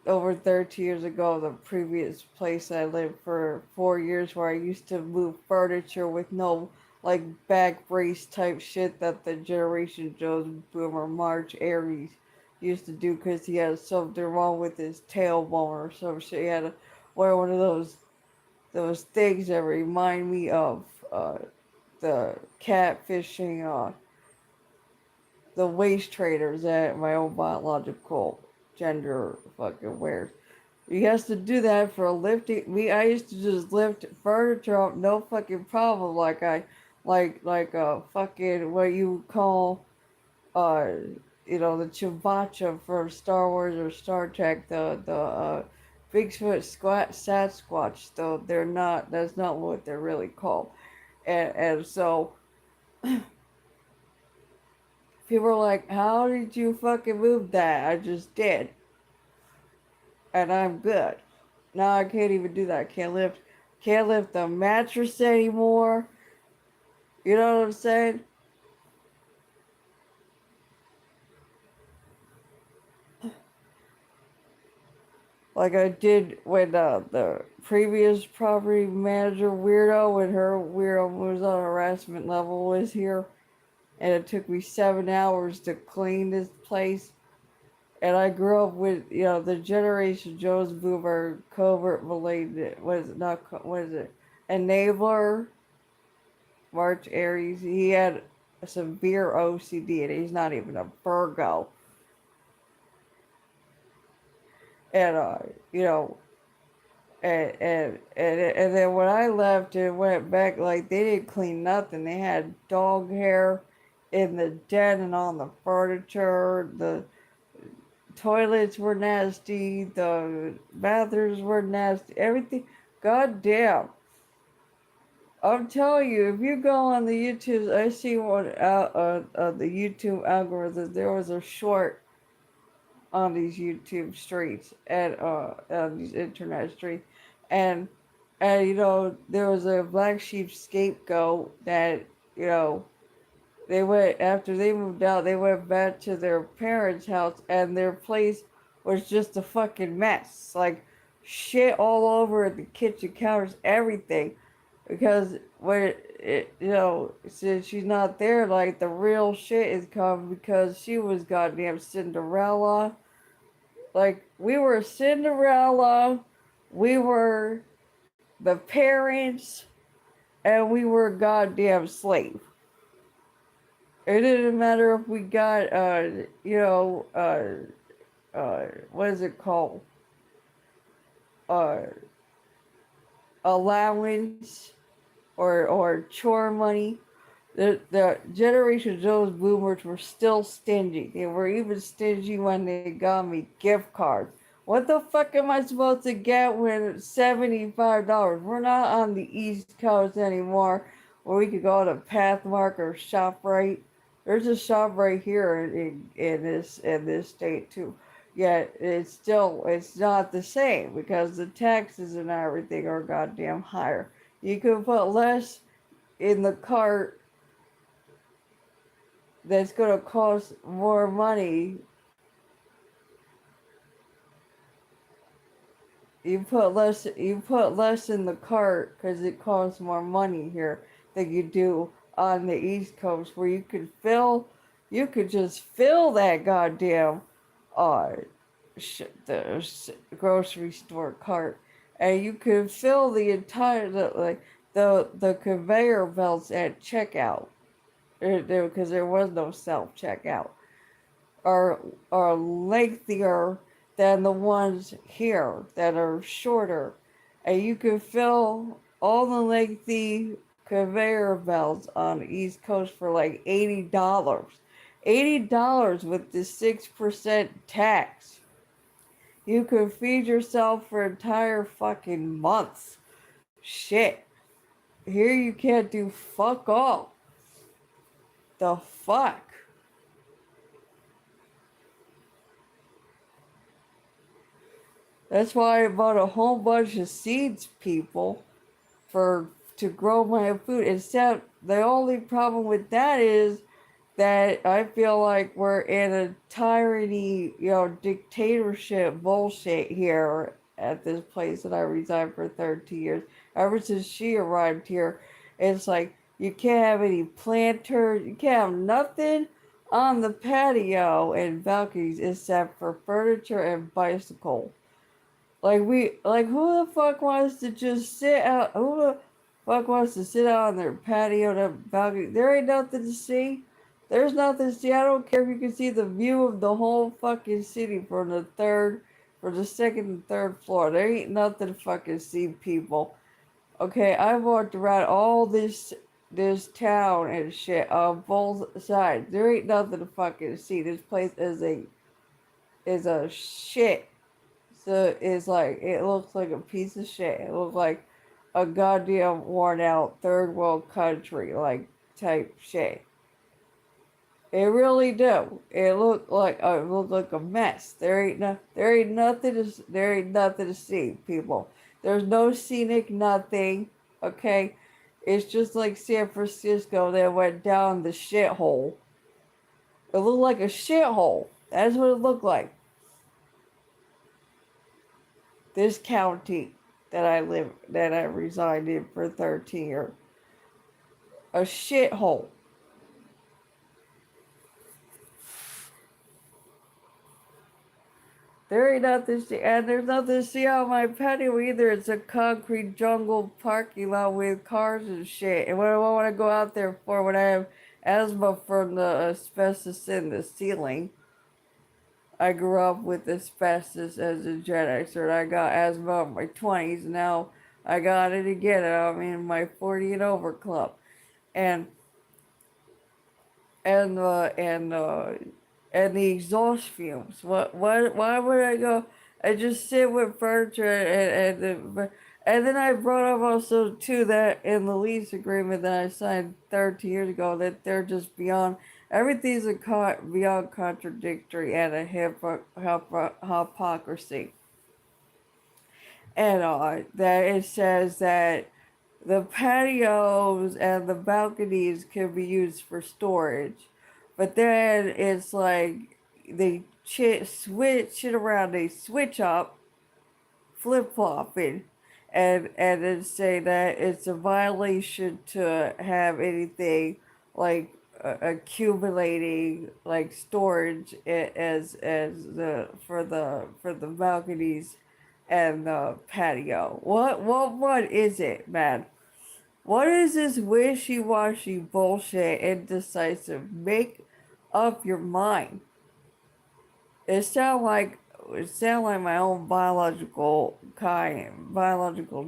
over 30 years ago, the previous place I lived for 4 years, where I used to move furniture with no like back brace type shit that the Generation Joe's boomer March Aries used to do because he had something wrong with his tailbone or some shit. He had to wear one of those things that remind me of the catfishing, the waist traders that my own biological gender fucking wears. He has to do that for lifting. I used to just lift furniture up, no fucking problem. Like fucking what you call, uh, the Chewbacca from Star Wars or Star Trek, the Bigfoot Sasquatch. Though they're not. That's not what they're really called. And so people are like, "How did you fucking move that?" I just did, and I'm good. Now I can't even do that. I can't lift the mattress anymore. You know what I'm saying? Like I did when the previous property manager weirdo, when her weirdo was on harassment level, was here, and it took me 7 hours to clean this place. And I grew up with the Generation Joe's boomer covert related. What is it? Not what is it? Enabler March Aries. He had a severe OCD, and he's not even a Virgo. And you know, and then when I left and went back, like they didn't clean nothing. They had dog hair in the den and on the furniture. The toilets were nasty. The bathrooms were nasty. Everything. God damn. I'm telling you, if you go on the YouTube, I see one out the YouTube algorithm. There was a short on these YouTube streets and on these internet streets, and there was a black sheep scapegoat that you know they went after they moved out. They went back to their parents' house, and their place was just a fucking mess, like shit all over the kitchen counters, everything, because since she's not there, like the real shit is coming because she was goddamn Cinderella Like we were Cinderella, we were the parents, and we were a goddamn slave. It didn't matter if we got, what is it called? Uh, allowance or chore money. The generation of those boomers were still stingy. They were even stingy when they got me gift cards. What the fuck am I supposed to get when it's $75? We're not on the East Coast anymore where we could go to Pathmark or ShopRite. There's a shop right here in this state too. Yet it's not the same because the taxes and everything are goddamn higher. You can put less in the cart that's going to cost more money. You put less in the cart because it costs more money here than you do on the East Coast, where you could just fill that goddamn uh grocery store cart, and you could fill the entire the conveyor belts at checkout, because there was no self checkout, are are lengthier than the ones here that are shorter, and you can fill all the lengthy conveyor belts on the East Coast for like $80. $80 with the 6% tax. You could feed yourself for entire fucking months. Shit. Here you can't do fuck all. The fuck? That's why I bought a whole bunch of seeds, people, for to grow my food. Except the only problem with that is that I feel like we're in a tyranny, dictatorship bullshit here at this place that I reside for 13 years. Ever since she arrived here, it's like you can't have any planters, you can't have nothing on the patio and balconies except for furniture and bicycle. Like who the fuck wants to just sit out? Who the fuck wants to sit out on their patio and balcony? There ain't nothing to see. There's nothing to see. I don't care if you can see the view of the whole fucking city from the second and third floor. There ain't nothing to fucking see, people. Okay, I walked around all this town and shit on both sides. There ain't nothing to fucking see. This place is a shit. So it's like it looks like a piece of shit. It looks like a goddamn worn out third world country like type shit. It really do. It looked like a mess. There ain't nothing to see, people. There's no scenic nothing. Okay, it's just like San Francisco that went down the shithole. It looked like a shithole. That's what it looked like. This county that I reside in for 13 years, a shithole. There ain't nothing to see, and there's nothing to see on my patio either. It's a concrete jungle parking lot with cars and shit. And what do I want to go out there for when I have asthma from the asbestos in the ceiling? I grew up with asbestos as a Gen Xer, and I got asthma in my 20s. Now I got it again, and I'm in my 40 and over club. And and and the exhaust fumes. What? Why would I go? I just sit with furniture and then I brought up also too that in the lease agreement that I signed 30 years ago that they're just beyond everything's beyond contradictory and a hypocrisy. And that it says that the patios and the balconies can be used for storage, but then it's like they switch it around. They switch up, flip flopping, and then say that it's a violation to have anything like accumulating like storage as the balconies and the patio. What is it, man? What is this wishy-washy bullshit, indecisive? Make up your mind. It sound like my own biological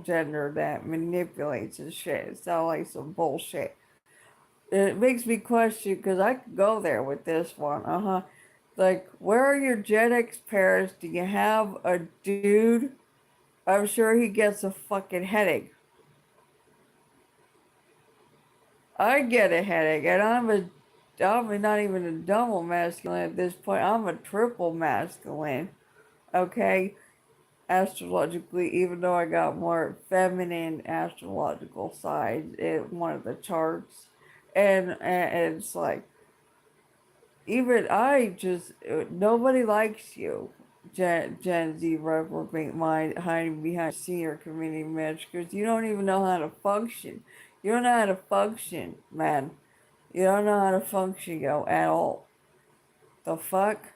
gender that manipulates and shit. It sound like some bullshit. It makes me question because I could go there with this one. Like, where are your Gen X parents? Do you have a dude? I'm sure he gets a fucking headache. I get a headache, and I'm not even a double masculine at this point. I'm a triple masculine. Okay, astrologically, even though I got more feminine astrological side in one of the charts, and it's like even I just nobody likes you. Gen Z reprobate mind hiding behind senior committee match because you don't even know how to function. You don't know how to function, man. You don't know how to function, yo, at all. The fuck?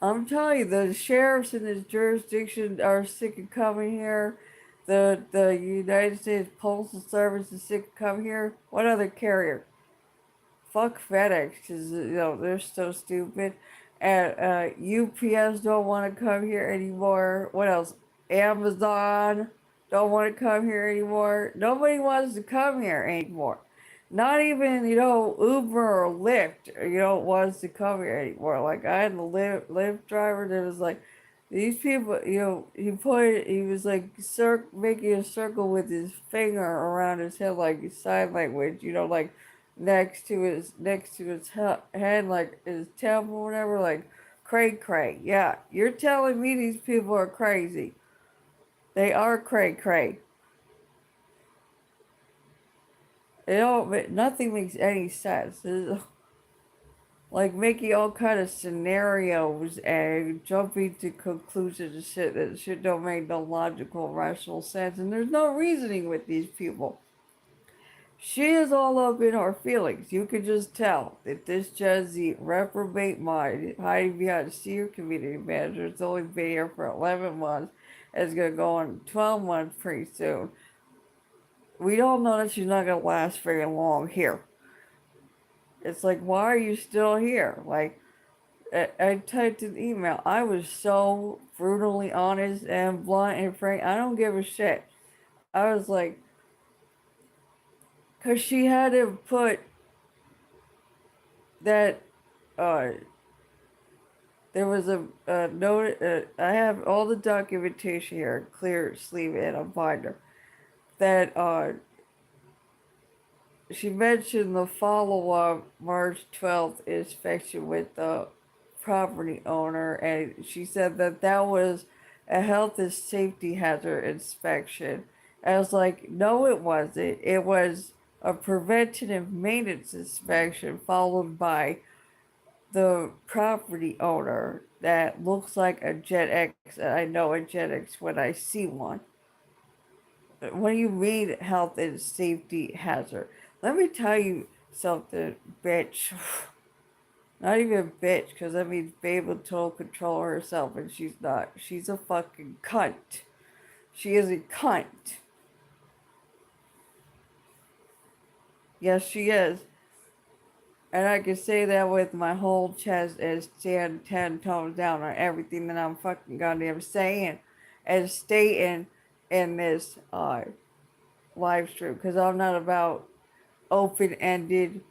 I'm telling you, the sheriffs in this jurisdiction are sick of coming here. The United States Postal Service is sick of coming here. What other carrier? Fuck FedEx, because they're so stupid. And UPS don't want to come here anymore. What else? Amazon don't want to come here anymore. Nobody wants to come here anymore. Not even Uber or Lyft wants to come here anymore. Like I had a Lyft driver that was like, these people, he was like making a circle with his finger around his head like sign language, like next to his head, like his temple or whatever, like cray cray. Yeah, you're telling me these people are crazy. They are cray cray. Nothing makes any sense. It's like making all kind of scenarios and jumping to conclusions and shit that shit don't make no logical, rational sense. And there's no reasoning with these people. She is all up in her feelings. You can just tell that this Gen Z reprobate mind hiding behind a senior community manager. It's only been here for 11 months. And it's going to go on 12 months pretty soon. We all know that she's not going to last very long here. It's like, why are you still here? Like, I typed an email. I was so brutally honest and blunt and frank. I don't give a shit. I was like, because she had to put that, uh, there was a note. I have all the documentation here, clear sleeve and a binder. That she mentioned the follow-up March 12th inspection with the property owner, and she said that that was a health and safety hazard inspection. I was like, no, it wasn't. It was a preventative maintenance inspection followed by the property owner that looks like a Gen X. I know a Gen X when I see one. What do you mean health and safety hazard? Let me tell you something, bitch. Not even bitch, because that means be able to control herself, and she's not. She's a fucking cunt. She is a cunt. Yes, she is. And I can say that with my whole chest and stand 10 tones down on everything that I'm fucking goddamn saying and stating in this live stream. Because I'm not about open-ended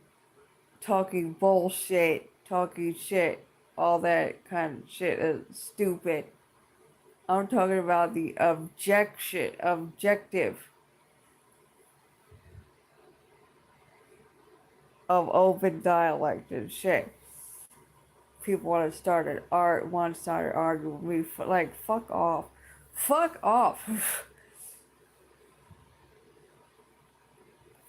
talking bullshit, talking shit, all that kind of shit is stupid. I'm talking about the objective of open dialect and shit. People want to start an arguing with me. Like, fuck off. Fuck off.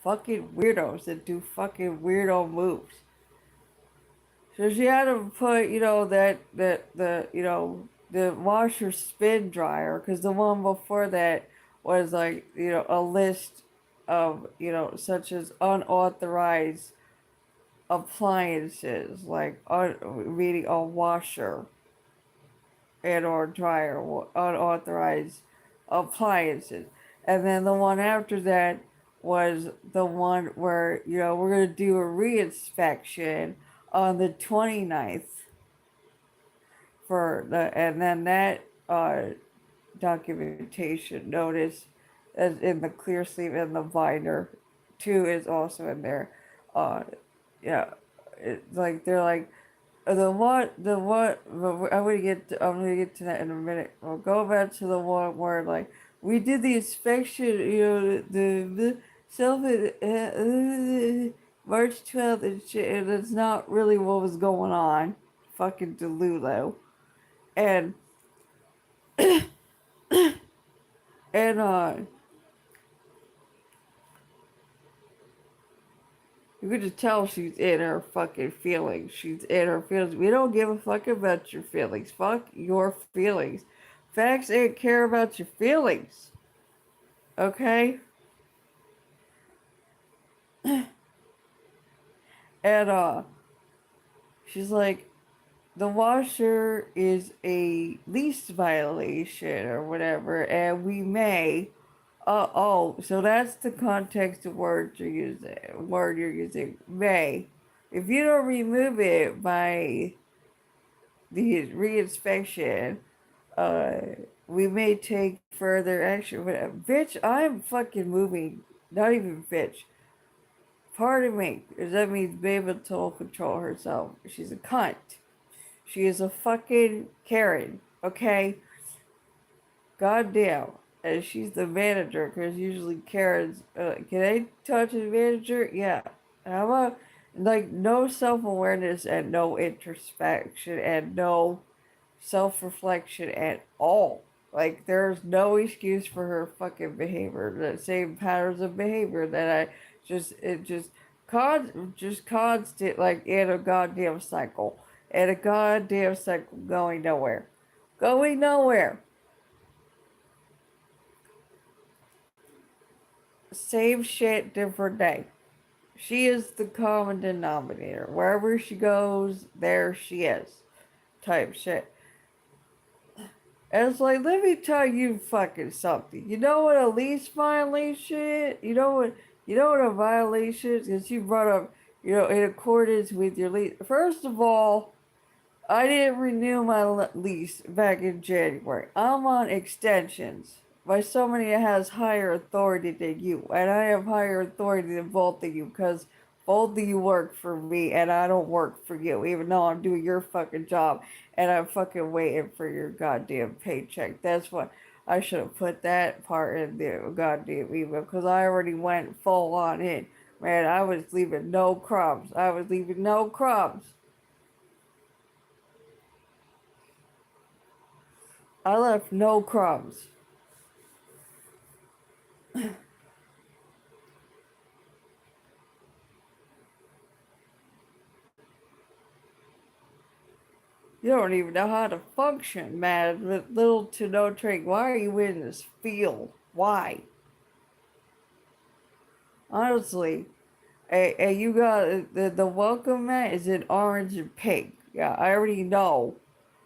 Fucking weirdos that do fucking weirdo moves. So she had to put, the washer spin dryer, because the one before that was like, a list of, such as unauthorized appliances, like reading a washer and or dryer, unauthorized appliances. And then the one after that was the one where, we're going to do a reinspection on the 29th and then that documentation notice is in the clear sleeve and the binder too is also in there. Uh, yeah, it's like they're like I'm gonna get to that in a minute. We'll go back to the one where like we did the inspection, the self March 12th and shit, and it's not really what was going on. Fucking Delulu. And and you could just tell she's in her fucking feelings. She's in her feelings. We don't give a fuck about your feelings. Fuck your feelings. Facts ain't care about your feelings. Okay? And she's like, the washer is a lease violation or whatever, and we may. So that's the context of word you're using. Word you're using, may. If you don't remove it by the reinspection, uh, we may take further action. Bitch, I'm fucking moving. Not even bitch. Pardon me, because that means be able to control herself. She's a cunt. She is a fucking Karen, okay? Goddamn. And she's the manager, because usually Karen's, can I touch the manager? Yeah. How about, like, no self-awareness and no introspection and no self-reflection at all. Like, there's no excuse for her fucking behavior. The same patterns of behavior that just constant, like, in a goddamn cycle. And a goddamn cycle going nowhere. Going nowhere. Same shit, different day. She is the common denominator. Wherever she goes, there she is. Type shit. And it's like, let me tell you fucking something. You know what a lease violation is? You know what a violation is? Because you brought up, in accordance with your lease. First of all, I didn't renew my lease back in January. I'm on extensions by somebody that has higher authority than you, and I have higher authority than both of you because both of you work for me and I don't work for you, even though I'm doing your fucking job and I'm fucking waiting for your goddamn paycheck. That's what I should have put that part in the goddamn email because I already went full on in. Man, I was leaving no crumbs. I was leaving no crumbs. I left no crumbs. You don't even know how to function, man, with little to no training. Why are you in this field? Why? Honestly, and you got the welcome mat is in orange and pink. Yeah, I already know.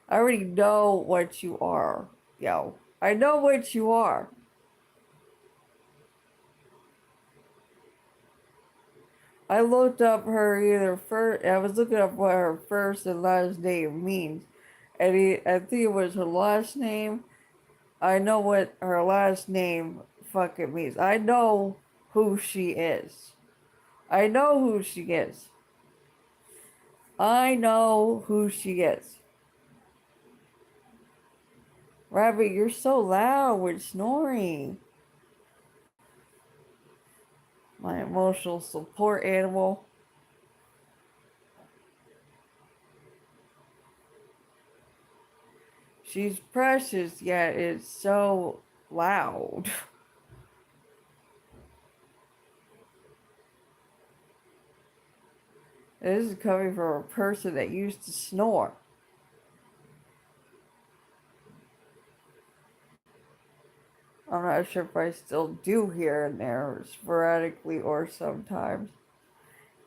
I already know what you are. Yo, I know what you are. I looked up her either first. I was looking up what her first and last name means, and I think it was her last name. I know what her last name fucking means. I know who she is. I know who she is. I know who she is. Rabbit, you're so loud with snoring. My emotional support animal. She's precious, yet it's so loud. This is coming from a person that used to snore. I'm not sure if I still do here and there, sporadically or sometimes.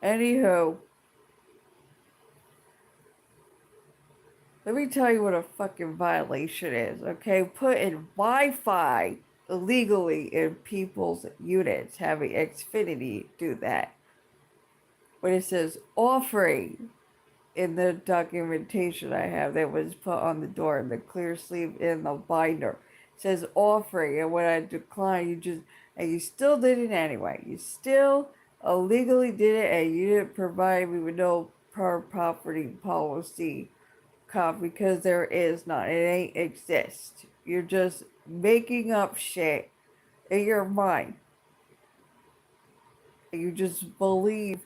Anywho, let me tell you what a fucking violation is, okay? Putting Wi Fi illegally in people's units, having Xfinity do that. When it says offering in the documentation I have that was put on the door in the clear sleeve in the binder, it says offering, and when I decline, and you still did it anyway. You still illegally did it, and you didn't provide me with no property policy because there is none. It ain't exist. You're just making up shit in your mind. You just believe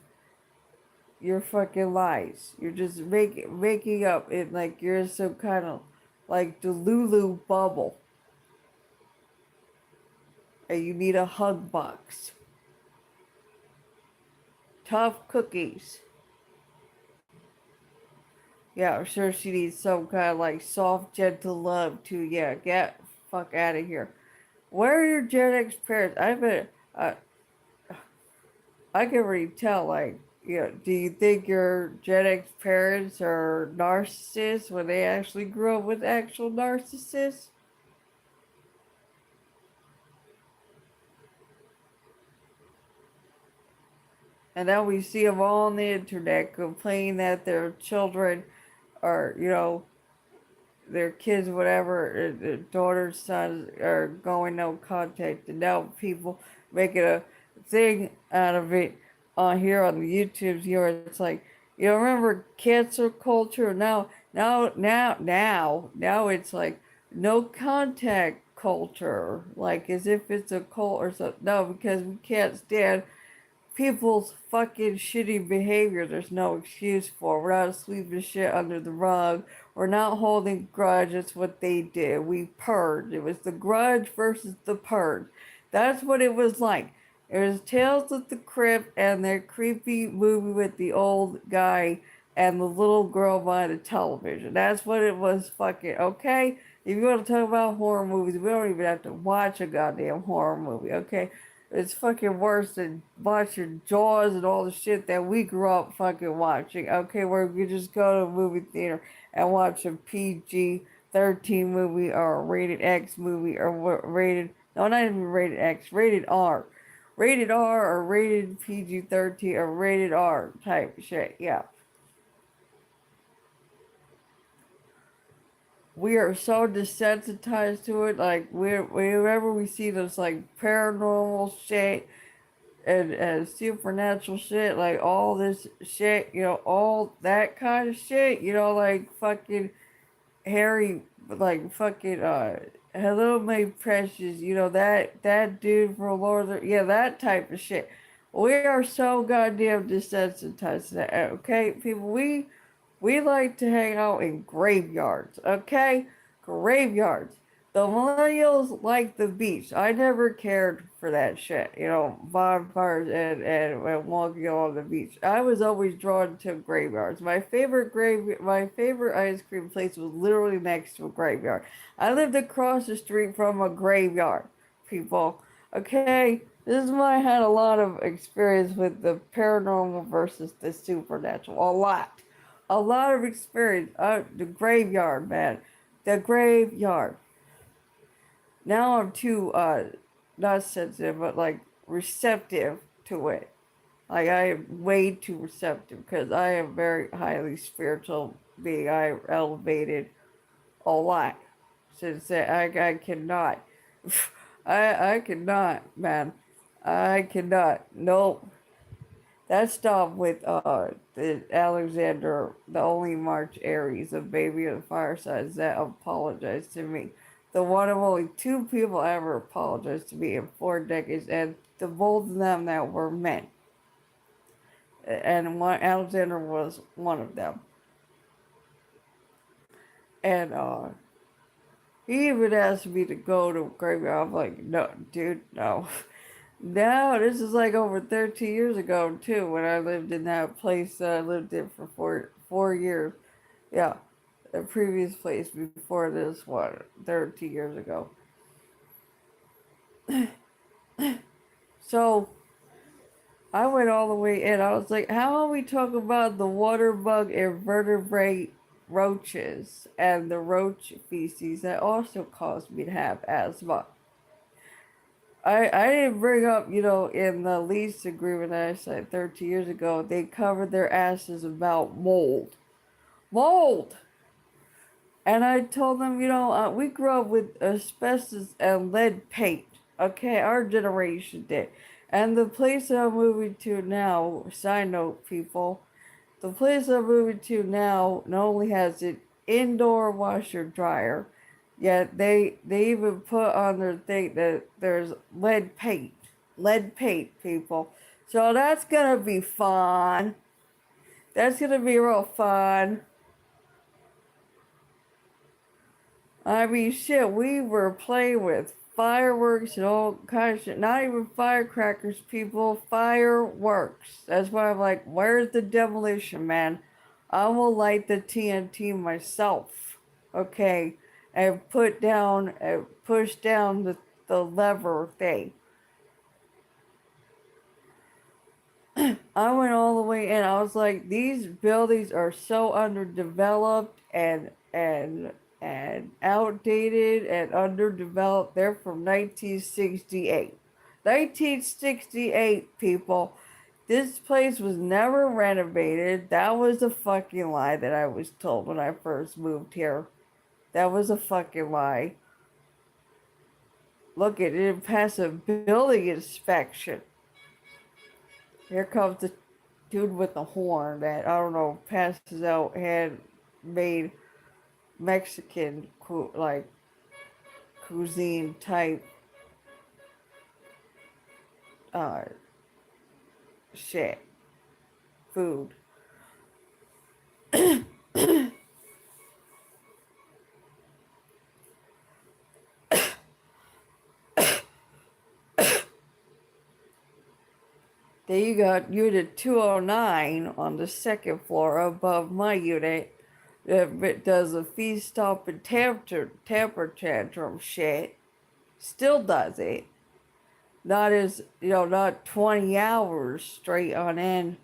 your fucking lies. You're just making up it like you're some kind of like the Lulu bubble, and you need a hug box. Tough cookies. Yeah, I'm sure she needs some kind of like soft, gentle love too. Yeah, get fuck out of here. Where are your Gen X parents? I can already tell, like, do you think your Gen X parents are narcissists when they actually grew up with actual narcissists? And now we see them all on the internet complaining that their children are, their kids, whatever, their daughters, sons are going no contact. And now people making a thing out of it on here on the YouTubes here. It's like, remember cancel culture? Now it's like no contact culture, like as if it's a cult or something. No, because we can't stand people's fucking shitty behavior. There's no excuse for. We're not sweeping shit under the rug. We're not holding grudge. It's what they did. We purged. It was the grudge versus the purge. That's what it was like. It was Tales of the Crypt and their creepy movie with the old guy and the little girl by the television. That's what it was fucking, okay? If you want to talk about horror movies, we don't even have to watch a goddamn horror movie, okay? It's fucking worse than watching Jaws and all the shit that we grew up fucking watching. Okay, where we just go to a movie theater and watch a PG-13 movie or a rated X movie or rated, no, not even rated X, rated R. Rated R or rated PG-13 or rated R type shit, yeah. We are so desensitized to it. Like, whenever we see this, like, paranormal shit and supernatural shit, like all this shit, all that kind of shit, like fucking Harry, like fucking Hello My Precious, that dude from Lord of the, yeah, that type of shit. We are so goddamn desensitized to that. Okay, people, we like to hang out in graveyards, okay? Graveyards. The millennials like the beach. I never cared for that shit, bonfires and walking on the beach. I was always drawn to graveyards. My favorite ice cream place was literally next to a graveyard. I lived across the street from a graveyard, people. Okay? This is why I had a lot of experience with the paranormal versus the supernatural. A lot of experience. The graveyard, man. The graveyard. Now I'm too not sensitive, but like receptive to it. Like I am way too receptive because I am very highly spiritual being. I am elevated a lot. Since I cannot, I cannot, man. I cannot. Nope. That stopped with the Alexander, the only March Aries, a baby of the firesides that apologized to me. The one of only two people ever apologized to me in 4 decades, and the both of them that were men. And Alexander was one of them. And he even asked me to go to a graveyard. I'm like, no, dude, no. No, this is like over 13 years ago too, when I lived in that place that I lived in for four years. Yeah, the previous place before this one, 13 years ago. So I went all the way in. I was like, how are we talking about the water bug invertebrate roaches and the roach feces that also caused me to have asthma? I didn't bring up, in the lease agreement that I signed 13 years ago, they covered their asses about mold. Mold! And I told them, we grew up with asbestos and lead paint. Okay, our generation did. And the place that I'm moving to now, side note, people, the place I'm moving to now not only has an indoor washer dryer, yet they even put on their thing that there's lead paint. Lead paint, people. So that's gonna be fun. That's gonna be real fun. I mean, shit, we were playing with fireworks and all kinds of shit. Not even firecrackers, people. Fireworks. That's why I'm like, where's the demolition man? I will light the TNT myself. Okay. And push down the lever thing. I went all the way in. I was like, these buildings are so underdeveloped and outdated and underdeveloped. They're from 1968. 1968, people. This place was never renovated. That was a fucking lie that I was told when I first moved here. That was a fucking lie. Look, it didn't pass a building inspection. Here comes the dude with the horn that, I don't know, passes out handmade Mexican like cuisine type uh shit food. Then you got unit 209 on the second floor above my unit that does a feast stop and temper tantrum shit. Still does it. Not as, not 20 hours straight on end,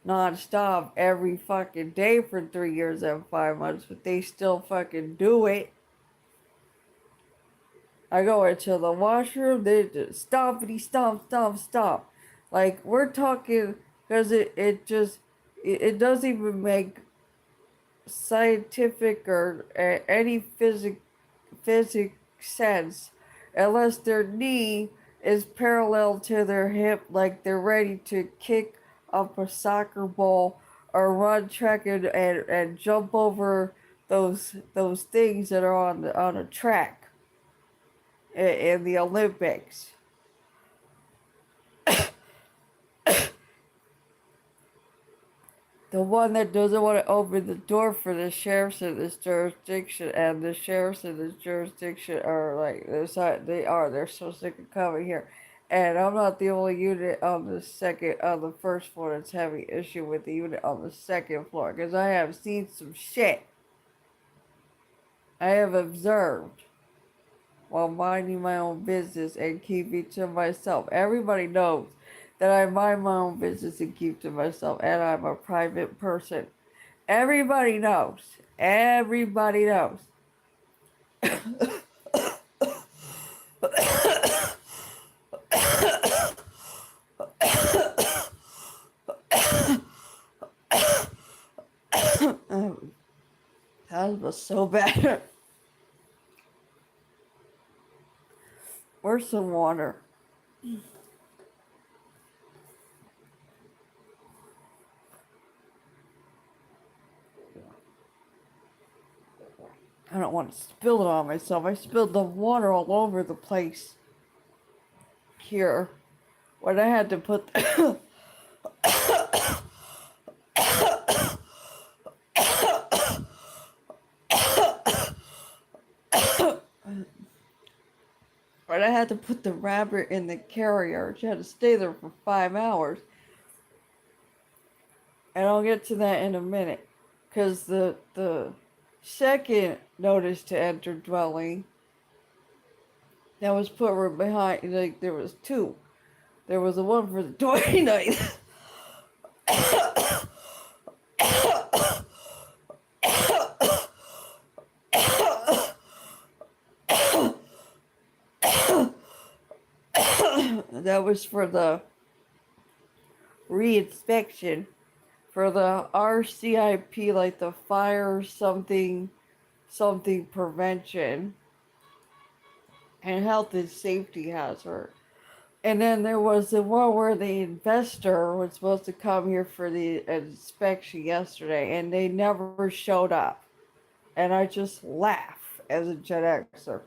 non-stop every fucking day for 3 years and 5 months, but they still fucking do it. I go into the washroom, they just stompity stomp, stomp, stomp. Like, we're talking, because it doesn't even make scientific or any physics sense unless their knee is parallel to their hip, like they're ready to kick up a soccer ball or run track and jump over those things that are on a track in the Olympics. The one that doesn't want to open the door for the sheriffs in this jurisdiction, and the sheriffs in this jurisdiction are like, they're so sick of coming here. And I'm not the only unit on the first floor that's having issue with the unit on the second floor, because I have seen some shit. I have observed while minding my own business and keeping to myself. Everybody knows that I mind my own business and keep to myself, and I'm a private person. Everybody knows. Everybody knows. That was so bad. Where's some water? I don't want to spill it on myself. I spilled the water all over the place here when I had to put when I had to put the rabbit in the carrier. She had to stay there for 5 hours. And I'll get to that in a minute. Because the second notice to enter dwelling that was put right behind. Like there was two. There was the one for the 29th. That was for the re-inspection for the RCIP, like the fire something prevention and health and safety hazard. And then there was the one where the investor was supposed to come here for the inspection yesterday, and they never showed up. And I just laugh as a Gen Xer.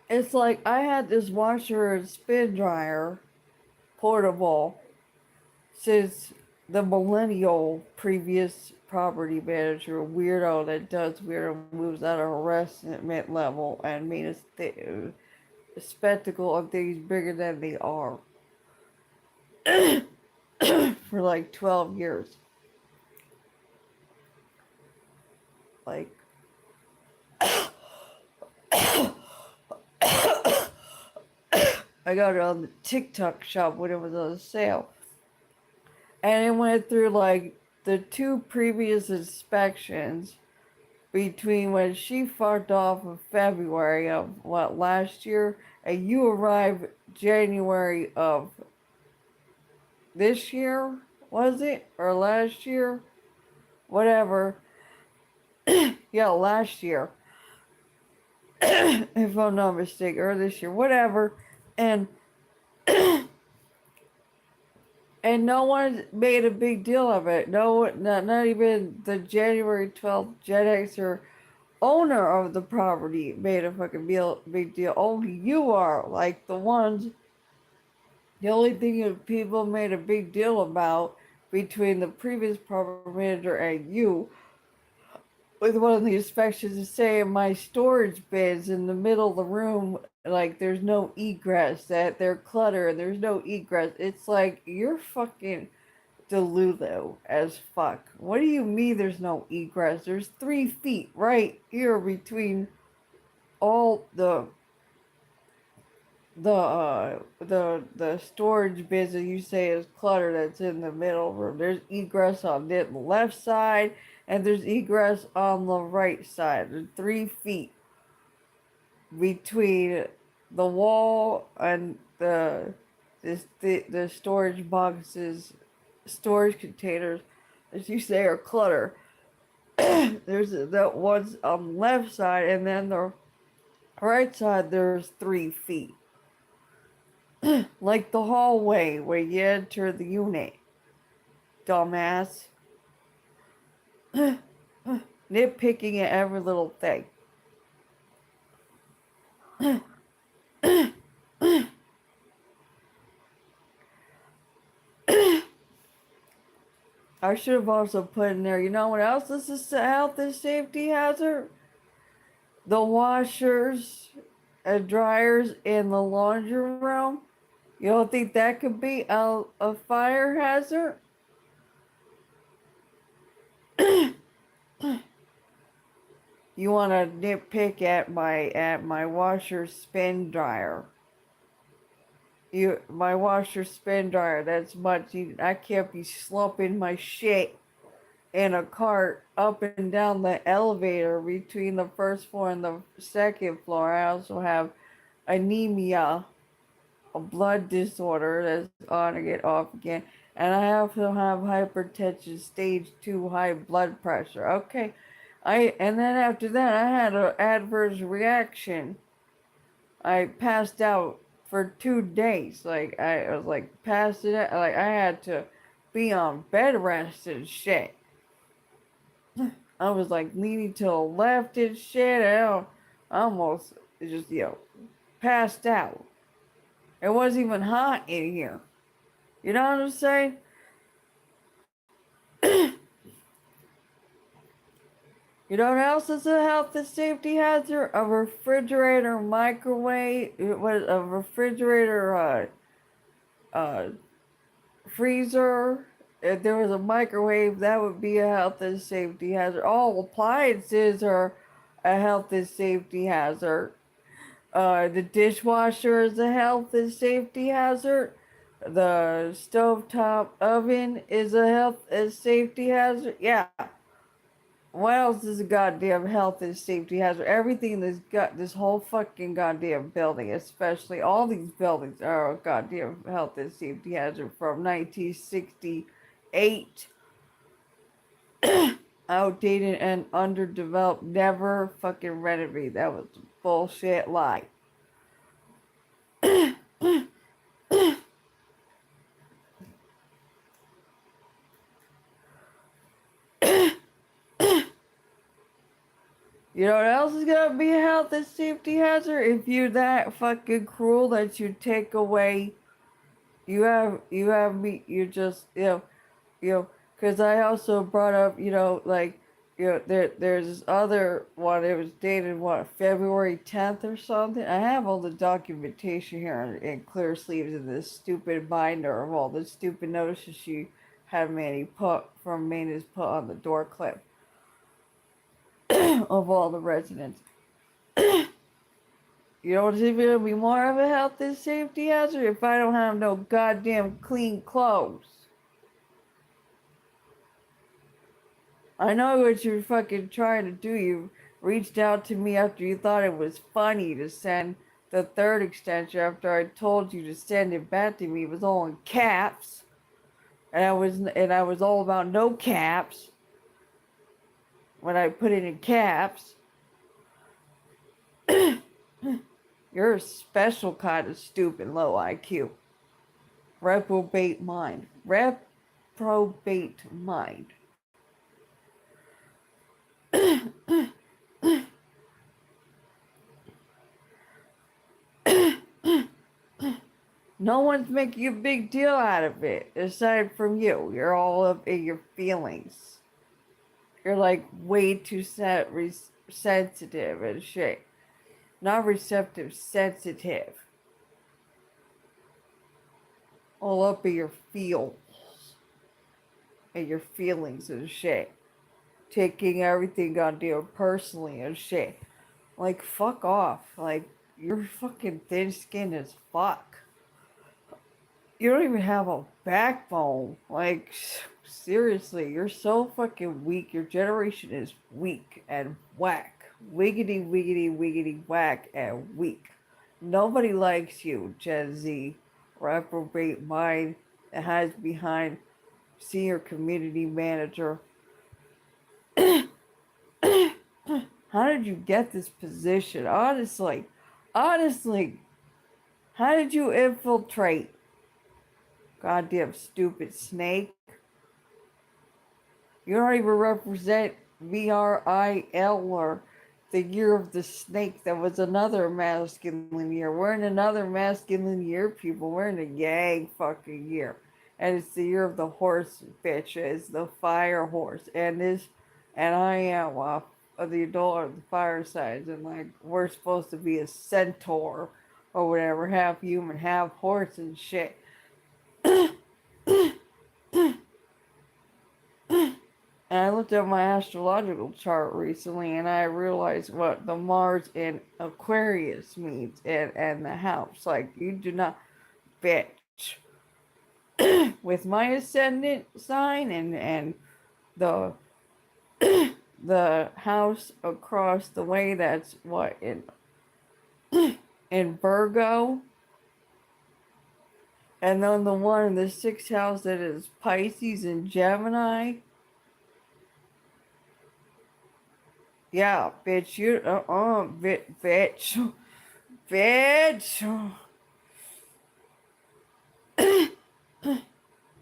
It's like I had this washer and spin dryer portable since the millennial previous property manager weirdo that does weirdo moves at a harassment level and made a spectacle of things bigger than they are for like 12 years. Like, I got it on the TikTok shop when it was on sale. And it went through like the two previous inspections between when she fucked off in February of what last year and you arrived January of this year, was it? Or last year? Whatever. Yeah, last year. If I'm not mistaken, or this year, whatever. And and no one made a big deal of it. No, not even the January 12th Gen Xer owner of the property made a fucking big deal. Only you are like the ones. The only thing that people made a big deal about between the previous property manager and you with one of the inspections is saying my storage bins in the middle of the room, like there's no egress, that they're cluttered and there's no egress. It's like you're fucking Delulu as fuck. What do you mean there's no egress? There's 3 feet right here between all the storage bins that you say is clutter that's in the middle room. There's egress on the left side and there's egress on the right side. There's 3 feet between the wall and the storage boxes, storage containers, as you say, are clutter. There's that one's on the left side, and then the right side there's 3 feet, like the hallway where you enter the unit. Dumbass, nitpicking at every little thing. I should have also put in there. You know what else is a health and safety hazard? The washers and dryers in the laundry room. You don't think that could be a fire hazard? You want to nitpick at my washer spin dryer? My washer spin dryer. That's much. I can't be slumping my shit in a cart up and down the elevator between the first floor and the second floor. I also have anemia, a blood disorder that's on to get off again. And I also have hypertension stage 2 high blood pressure. Okay. And then after that I had an adverse reaction. I passed out for 2 days. Like I was like passed it out. Like I had to be on bed rest and shit. I was like leaning to the left and shit. I almost just passed out. It wasn't even hot in here. You know what I'm saying? You know what else is a health and safety hazard? A refrigerator, microwave, a refrigerator, uh, freezer. If there was a microwave, that would be a health and safety hazard. All appliances are a health and safety hazard. The dishwasher is a health and safety hazard. The stovetop oven is a health and safety hazard. Yeah. What else is a goddamn health and safety hazard? Everything that's got this whole fucking goddamn building, especially all these buildings, are a goddamn health and safety hazard from 1968. Outdated and underdeveloped. Never fucking renovate. That was a bullshit lie. You know what else is gonna be a health and safety hazard? If you're that fucking cruel that you take away, you have me. You just because I also brought up like there's this other one. It was dated what February 10th or something. I have all the documentation here in clear sleeves in this stupid binder of all the stupid notices she had Manny's put on the door clip of all the residents. You know what's even gonna be more of a health and safety hazard? If I don't have no goddamn clean clothes. I know what you're fucking trying to do. You reached out to me after you thought it was funny to send the third extension after I told you to send it back to me. It was all in caps. And I was all about no caps when I put it in caps. You're a special kind of stupid low IQ. Reprobate mind. Reprobate mind. No one's making a big deal out of it aside from you. You're all up in your feelings. You're like way too sensitive and shit. Not receptive, sensitive. All up in your feels and your feelings and shit. Taking everything goddamn personally and shit. Like, fuck off. Like, you're fucking thin skinned as fuck. You don't even have a backbone. Like, seriously, you're so fucking weak. Your generation is weak and whack. Wiggity, wiggity, wiggity, whack and weak. Nobody likes you, Gen Z. Reprobate mind that hides behind senior community manager. How did you get this position? Honestly, how did you infiltrate? Goddamn stupid snake. You don't even represent VRIL or the year of the snake. That was another masculine year. We're in another masculine year, people. We're in a yang fucking year. And it's the year of the horse, bitch. It's the fire horse. And I am the adult of the fire signs. And like, we're supposed to be a centaur or whatever, half human, half horse and shit. And I looked at my astrological chart recently and I realized what the Mars in Aquarius means and the house. Like, you do not, bitch. With my ascendant sign and the the house across the way, that's what in Virgo. And then the one in the sixth house that is Pisces and Gemini. Yeah, bitch, bitch, bitch.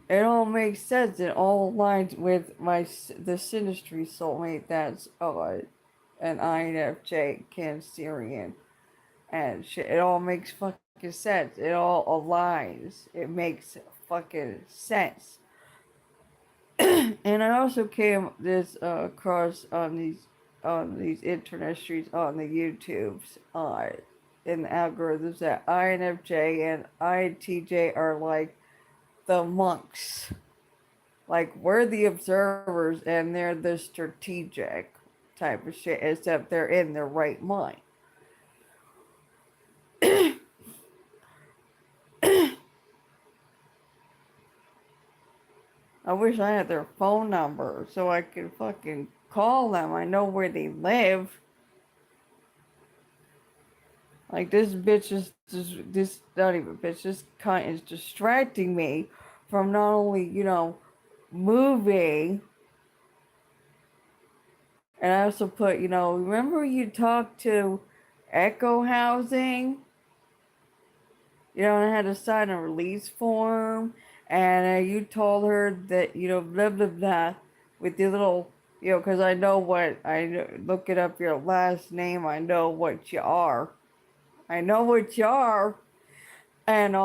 It all makes sense. It all aligns with the Sinistry soulmate. That's an INFJ Cancerian and shit. It all makes fucking sense. It all aligns. It makes fucking sense. And I also came across on these on these internet streets on the YouTubes in the algorithms that INFJ and INTJ are like the monks. Like we're the observers and they're the strategic type of shit, except they're in their right mind. I wish I had their phone number so I could fucking call them. I know where they live. Like this bitch is just this not even bitch. This cunt is distracting me from not only moving, and I also put remember you talked to Echo Housing, and I had to sign a release form, and you told her that blah blah blah with the little because I know what looking up your last name, I know what you are. I know what you are, and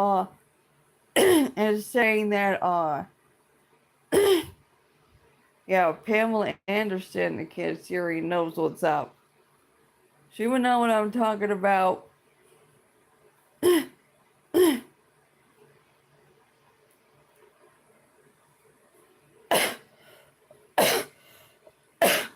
and saying that yeah, Pamela Anderson, the kid Siri knows what's up. She would know what I'm talking about.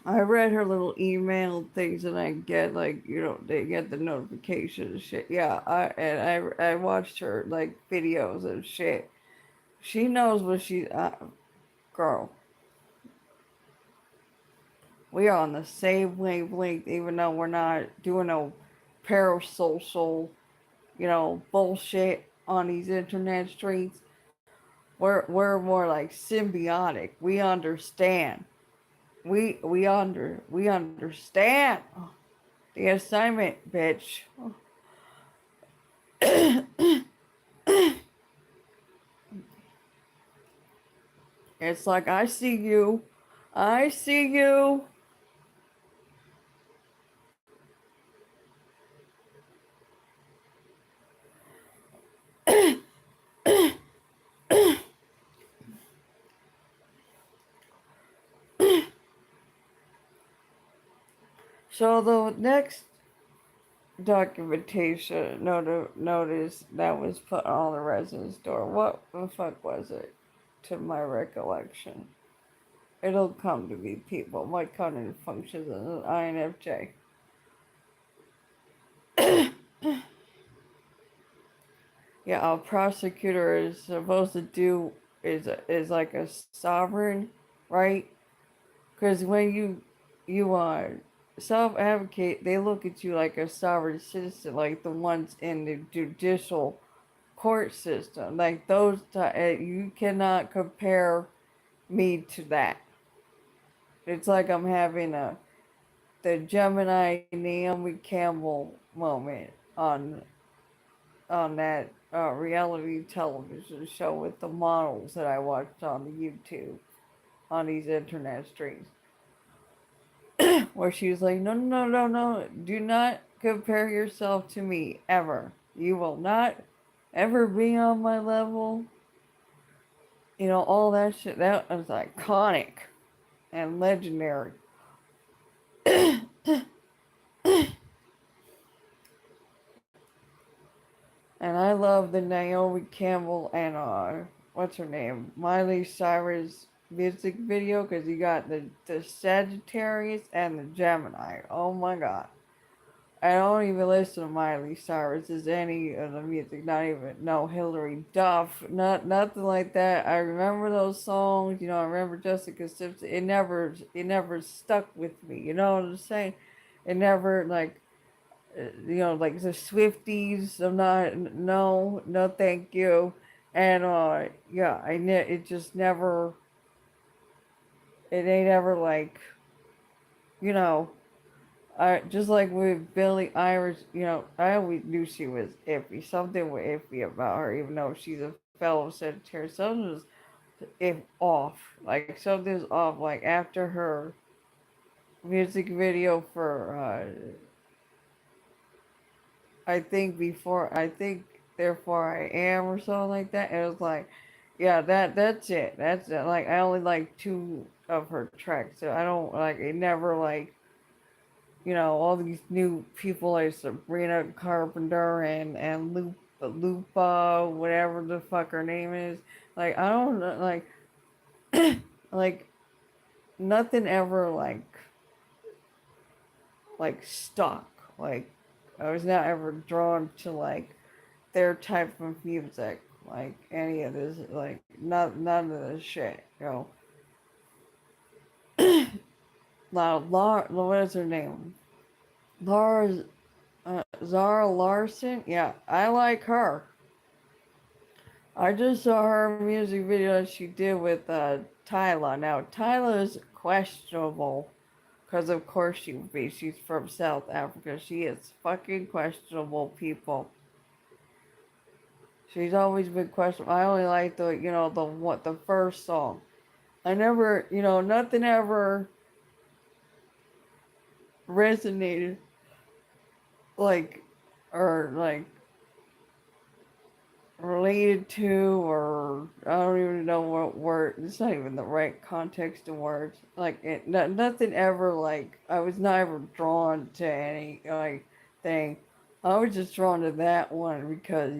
I read her little email things and I get like they get the notifications and shit. Yeah, I watched her like videos and shit. She knows what she girl. We are on the same wavelength, even though we're not doing no parasocial, bullshit on these internet streets. We're more like symbiotic. We understand. We understand the assignment, bitch. It's like I see you. I see you. So the next documentation notice that was put on the residence door. What the fuck was it? To my recollection, it'll come to me. People, my cognitive functions as an INFJ. Yeah, a prosecutor is supposed to do is like a sovereign, right? Because when you are self advocate, they look at you like a sovereign citizen, like the ones in the judicial court system. Like you cannot compare me to that. It's like I'm having the Gemini Naomi Campbell moment on that reality television show with the models that I watched on the YouTube on these internet streams, where she was like, no, no, no, no, no, do not compare yourself to me ever. You will not ever be on my level. All that shit. That was iconic and legendary. And I love the Naomi Campbell and what's her name, Miley Cyrus music video because you got the Sagittarius and the Gemini. Oh my god! I don't even listen to Miley Cyrus as any of the music. Not even no Hillary Duff. Nothing like that. I remember those songs. I remember Jessica Simpson. It never stuck with me. You know what I'm saying? It never like the Swifties. I'm not, no, no, thank you. And yeah, it just never, it ain't ever like, you know, I just like with Billie Eilish. I always knew she was iffy. Something was iffy about her, even though she's a fellow Sagittarius. Something was if off, like something's off. Like after her music video for I think therefore I am or something like that. And it was like, yeah, that's it. That's it. Like I only like two of her tracks, so I don't like it. Never like all these new people like Sabrina Carpenter and Lupa, whatever the fuck her name is. Like I don't know, like nothing ever stuck. Like I was not ever drawn to their type of music, like any of this, like none of this shit. Now, what is her name? Laura, Zara Larson. Yeah, I like her. I just saw her music video she did with Tyla. Now, Tyla is questionable because, of course, she would be. She's from South Africa. She is fucking questionable, people. She's always been questionable. I only like the first song. I never, nothing ever resonated like or related to, or I don't even know what word. It's not even the right context of words. Nothing ever I was not ever drawn to any thing. I was just drawn to that one because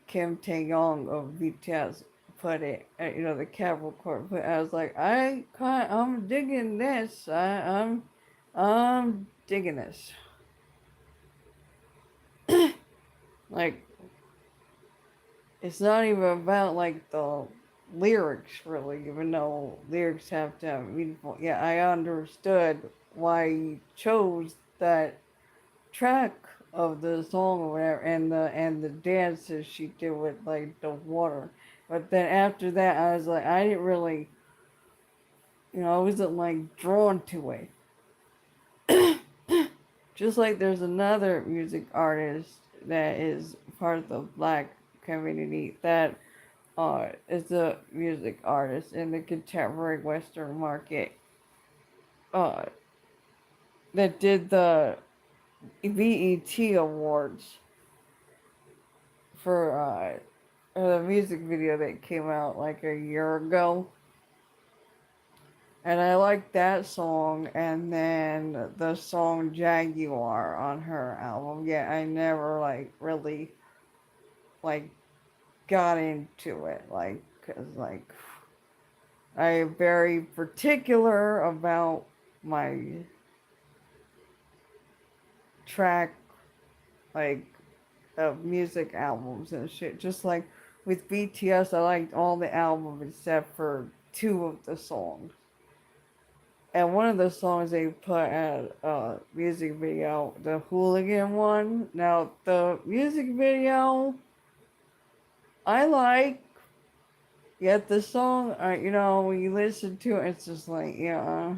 Kim Tae Young of BTS put it. The Capricorn put. I was like, I'm digging this. I'm digging this. Like it's not even about the lyrics really, even though lyrics have to have meaningful. Yeah, I understood why he chose that track of the song or whatever, and the dances she did with the water. But then after that, I was like, I didn't really, I wasn't drawn to it. Just like there's another music artist that is part of the black community that is a music artist in the contemporary Western market uh, that did the BET Awards for the music video that came out like a year ago. And I like that song, and then the song Jaguar on her album. Yeah, I never really like got into it, cause I am very particular about my track like of music albums and shit. Just like with BTS, I liked all the albums except for two of the songs. And one of the songs they put at music video, the Hooligan one. Now the music video I like, yet the song, when you listen to it, it's just ugh.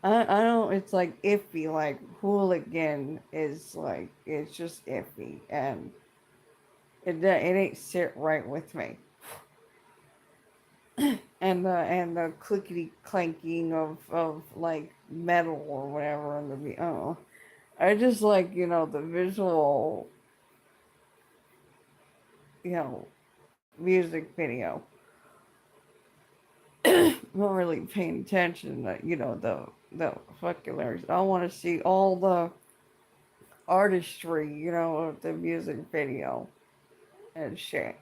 I don't. It's iffy. Like hooligan is it's just iffy, and it ain't sit right with me. And the clickety clanking of metal or whatever in the oh, I just like the visual music video. I'm not really paying attention to the fucking lyrics. I want to see all the artistry of the music video and shit.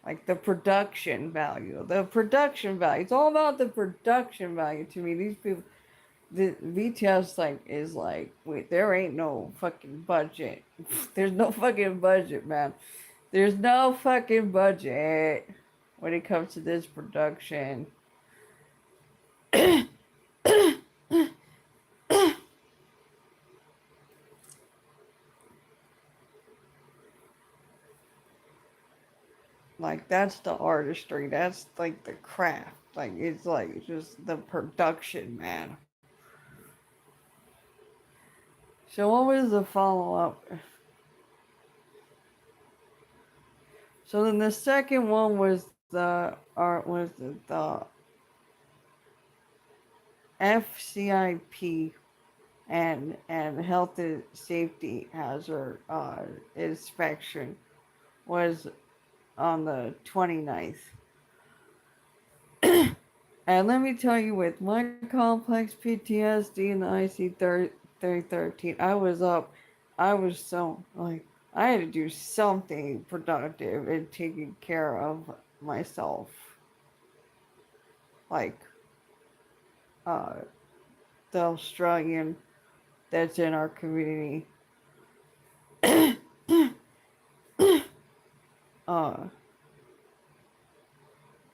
Like the production value. The production value. It's all about the production value to me. These people, the VTS is wait, there ain't no fucking budget. There's no fucking budget, man. There's no fucking budget when it comes to this production. That's the artistry. That's the craft. It's just the production, man. So what was the follow up? So then the second one was the art was the FCIP and health and safety hazard inspection was on the 29th. And let me tell you, with my complex PTSD and the IC 3013, I was up. I was so, like, I had to do something productive in taking care of myself. Like, uh, the Australian that's in our community. uh,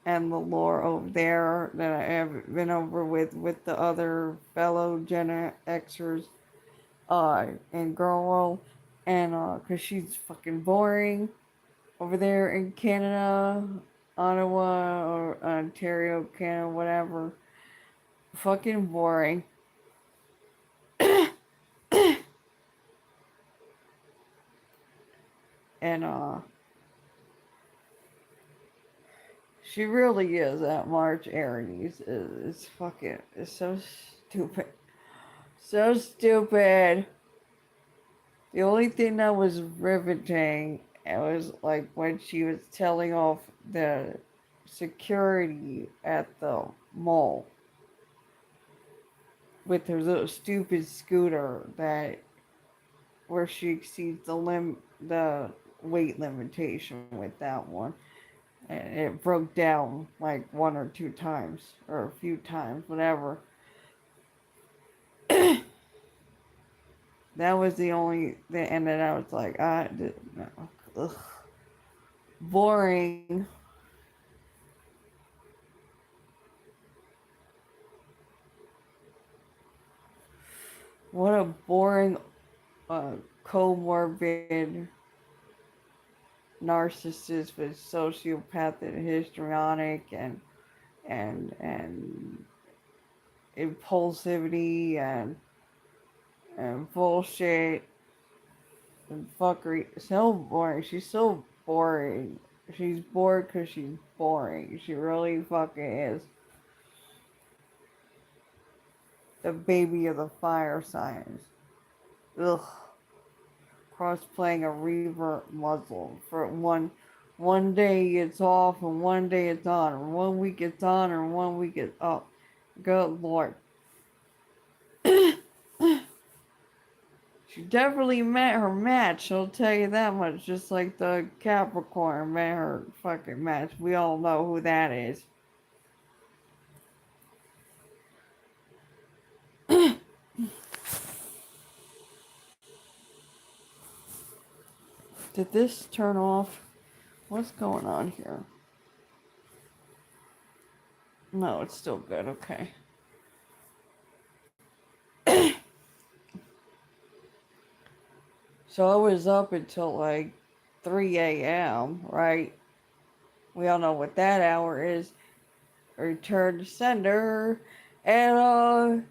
and the lore over there that I have been over with the other fellow Gen Xers in Girl World, and cause she's fucking boring over there in Canada, Ottawa or Ontario, Canada, whatever. Fucking boring. And she really is that March Aries is fucking is so stupid. So stupid. The only thing that was riveting it was like when she was telling off the security at the mall with her little stupid scooter that where she exceeds the weight limitation with that one, and it broke down like one or two times or a few times, whatever. That was the only thing, and then I was like, no, ugh, boring. What a boring, uh, comorbid narcissist with sociopath and histrionic and impulsivity and bullshit and fuckery. So boring. She's so boring. She's bored because she's boring. She really fucking is. The baby of the fire signs. Ugh. Cross-playing a revert muzzle for one day it's off and one day it's on, or 1 week it's on or 1 week it's up. Good lord. She definitely met her match, I'll tell you that much. Just like the Capricorn met her fucking match. We all know who that is. Did this turn off? What's going on here? No, it's still good. Okay. So I was up until like 3 a.m., right? We all know what that hour is. Return to sender. And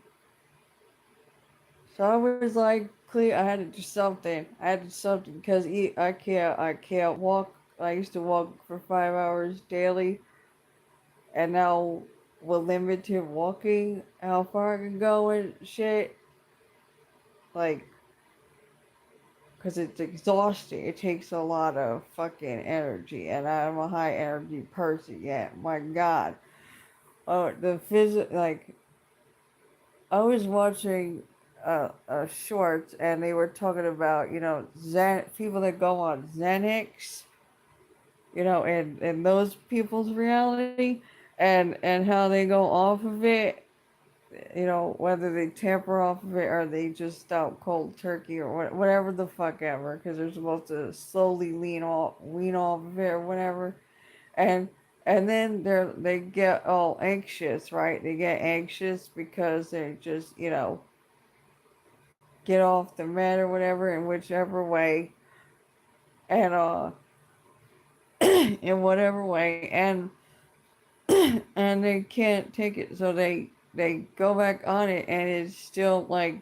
so I was like, clear. I had to do something. I had to do something because I can't walk. I used to walk for 5 hours daily, and now with limited walking, how far I can go and shit, like, because it's exhausting. It takes a lot of fucking energy, and I'm a high energy person. Yeah, my God. Oh, the like I was watching shorts, and they were talking about Zen people that go on Xanax, and those people's reality, and how they go off of it, whether they tamper off of it or they just stop cold turkey or whatever the fuck ever, because they're supposed to slowly wean off of it or whatever, and and then they get all anxious, right? They get anxious because they just get off the mat or whatever in whichever way, and in whatever way, and they can't take it, so they go back on it, and it's still like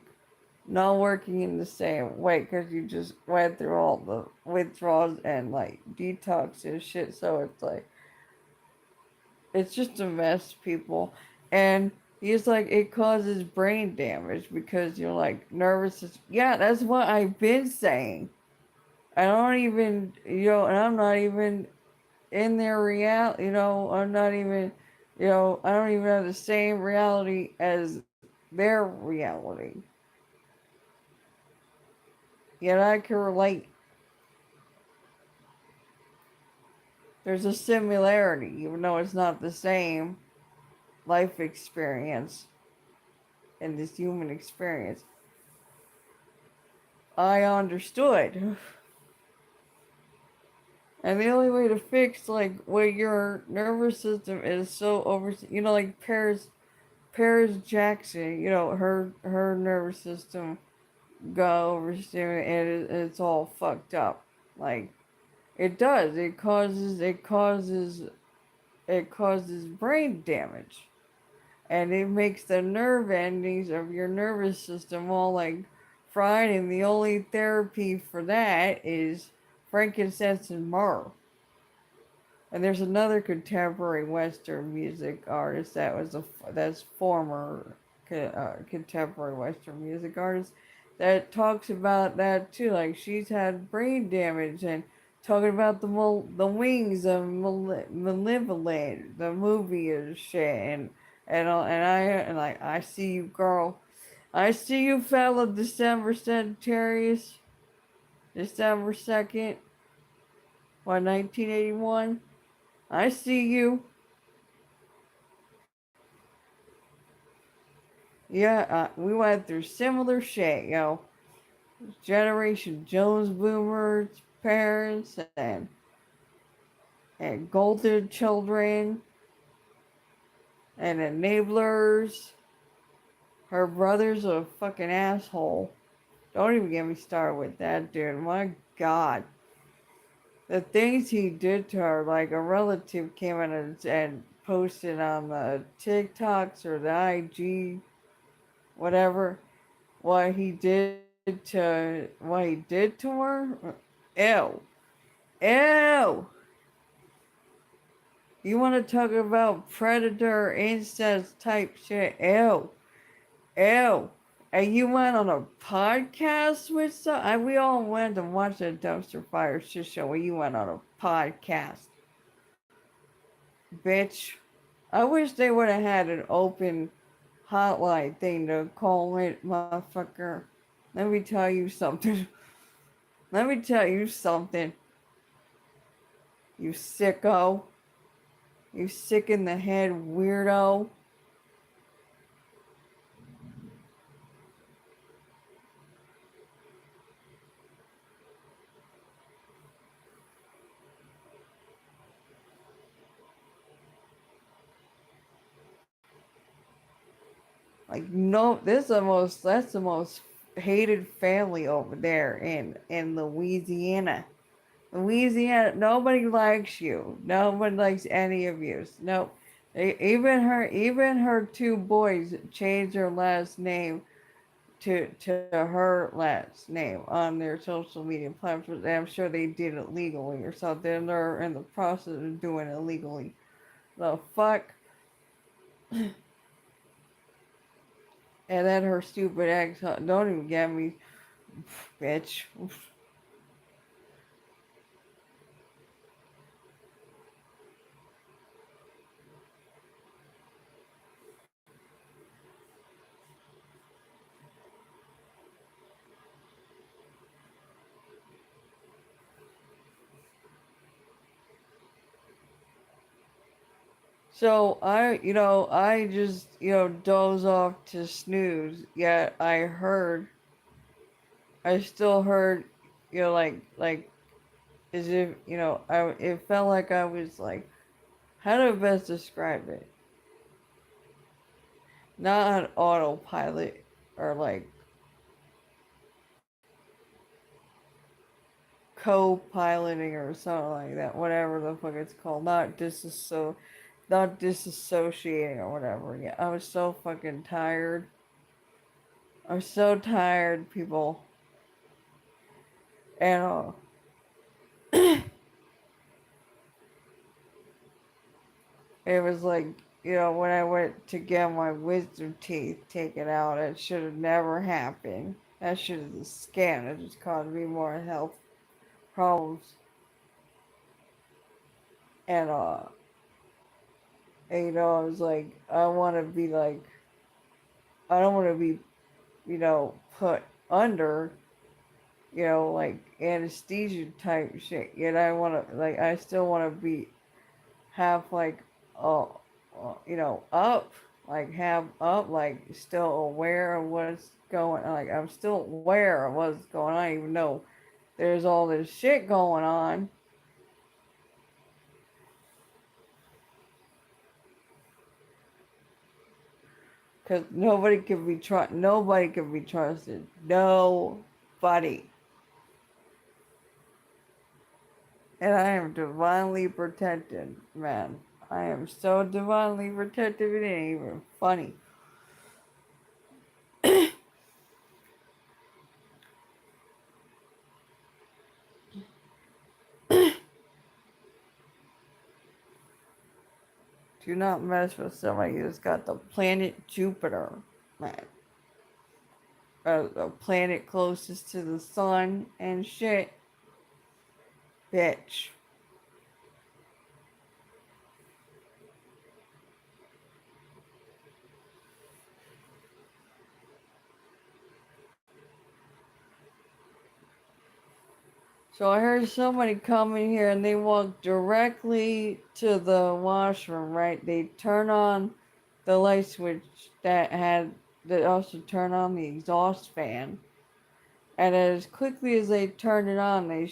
not working in the same way because you just went through all the withdrawals and like detox and shit. So it's like it's just a mess, people. And he's like, it causes brain damage because you're like nervous. Yeah, that's what I've been saying. I don't even, and I'm not even in their reality, I'm not even. I don't even have the same reality as their reality. Yet I can relate. There's a similarity, even though it's not the same life experience and this human experience. I understood. And the only way to fix like when your nervous system is so over, like Paris Jackson, her nervous system got overstimulated and it's all fucked up. Like it does. It causes brain damage. And it makes the nerve endings of your nervous system all like fried, and the only therapy for that is frankincense and myrrh. And there's another contemporary Western music artist that's former contemporary Western music artist that talks about that too. Like she's had brain damage and talking about the wings of Malevolent, the movie and shit, and like I see you, girl. I see you, fella. December Sagittarius, December 2nd, 1981. I see you. Yeah, we went through similar shit, Generation Jones boomers, parents, and golden children, and enablers. Her brother's a fucking asshole. Don't even get me started with that dude. My God. The things he did to her, like a relative came in and posted on the TikToks or the IG, whatever, what he did to her. Ew. Ew. You want to talk about predator incest type shit? Ew. Ew. And you went on a podcast with we all went and watched a dumpster fire shit show where you went on a podcast. Bitch. I wish they would have had an open hotline thing to call it, motherfucker. Let me tell you something. Let me tell you something. You sicko. You sick in the head weirdo. Like no, that's the most hated family over there in Louisiana. Louisiana, nobody likes you. Nobody likes any of you. No, even her two boys changed their last name to her last name on their social media platforms. And I'm sure they did it legally or something. They're in the process of doing it legally. The fuck. And then her stupid ex. Don't even get me, bitch. So I just, doze off to snooze. Yet I still heard, like as if, it felt like I was like, how do I best describe it? Not on autopilot or like co-piloting or something like that. Whatever the fuck it's called. Not disassociating or whatever. Yeah, I was so fucking tired. I'm so tired, people. And it was like, when I went to get my wisdom teeth taken out, it should have never happened. That shit is a scam. It just caused me more health problems. And And, I was like, I want to be like, I don't want to be, put under, like anesthesia type shit. Yet I want to, like, I still want to have like, uh, up, like have up, like still aware of what's going. Like I'm still aware of what's going on, even though there's all this shit going on. Cause nobody can be trusted. Nobody. And I am divinely protected, man. I am so divinely protected, it ain't even funny. Do not mess with somebody who's got the planet Jupiter, man. A planet closest to the sun and shit, bitch. So I heard somebody come in here and they walk directly to the washroom, right? They turn on the light switch that also turn on the exhaust fan. And as quickly as they turned it on, they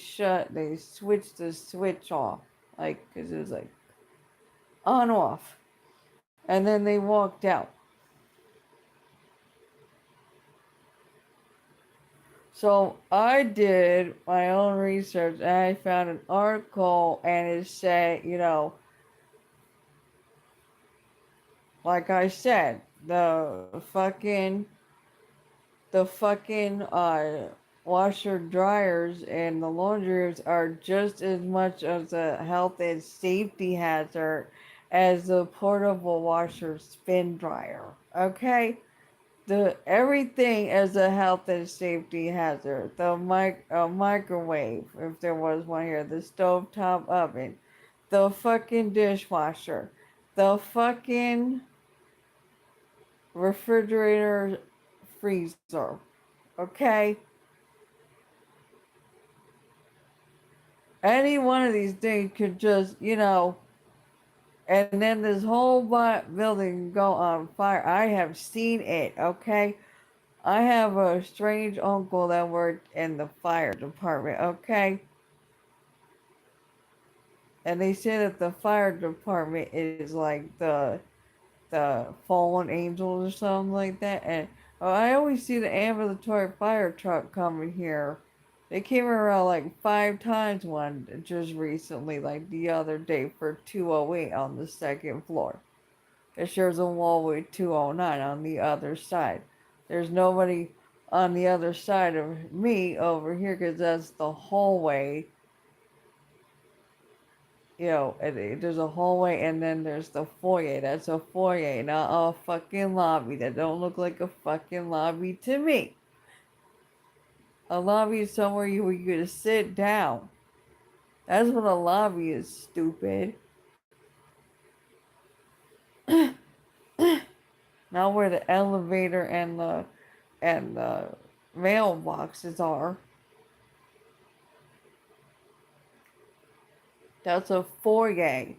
switched the switch off. Like, because it was like on off. And then they walked out. So I did my own research and I found an article and it said, like I said, the fucking washer dryers and the laundries are just as much as a health and safety hazard as the portable washer spin dryer. Okay? The everything is a health and safety hazard. The microwave, if there was one here, the stovetop oven, the fucking dishwasher, the fucking refrigerator freezer. Okay? Any one of these things could just, and then this whole building go on fire. I have seen it, okay? I have a strange uncle that worked in the fire department, okay? And they say that the fire department is like the fallen angels or something like that. And I always see the ambulatory fire truck coming here. They came around like 5 times one just recently, like the other day for 208 on the second floor. It shares a wall with 209 on the other side. There's nobody on the other side of me over here because that's the hallway. There's a hallway and then there's the foyer. That's a foyer, not a fucking lobby. That don't look like a fucking lobby to me. A lobby is somewhere you just sit down. That's what a lobby is, stupid. Not where the elevator and the mailboxes are. That's a foyer.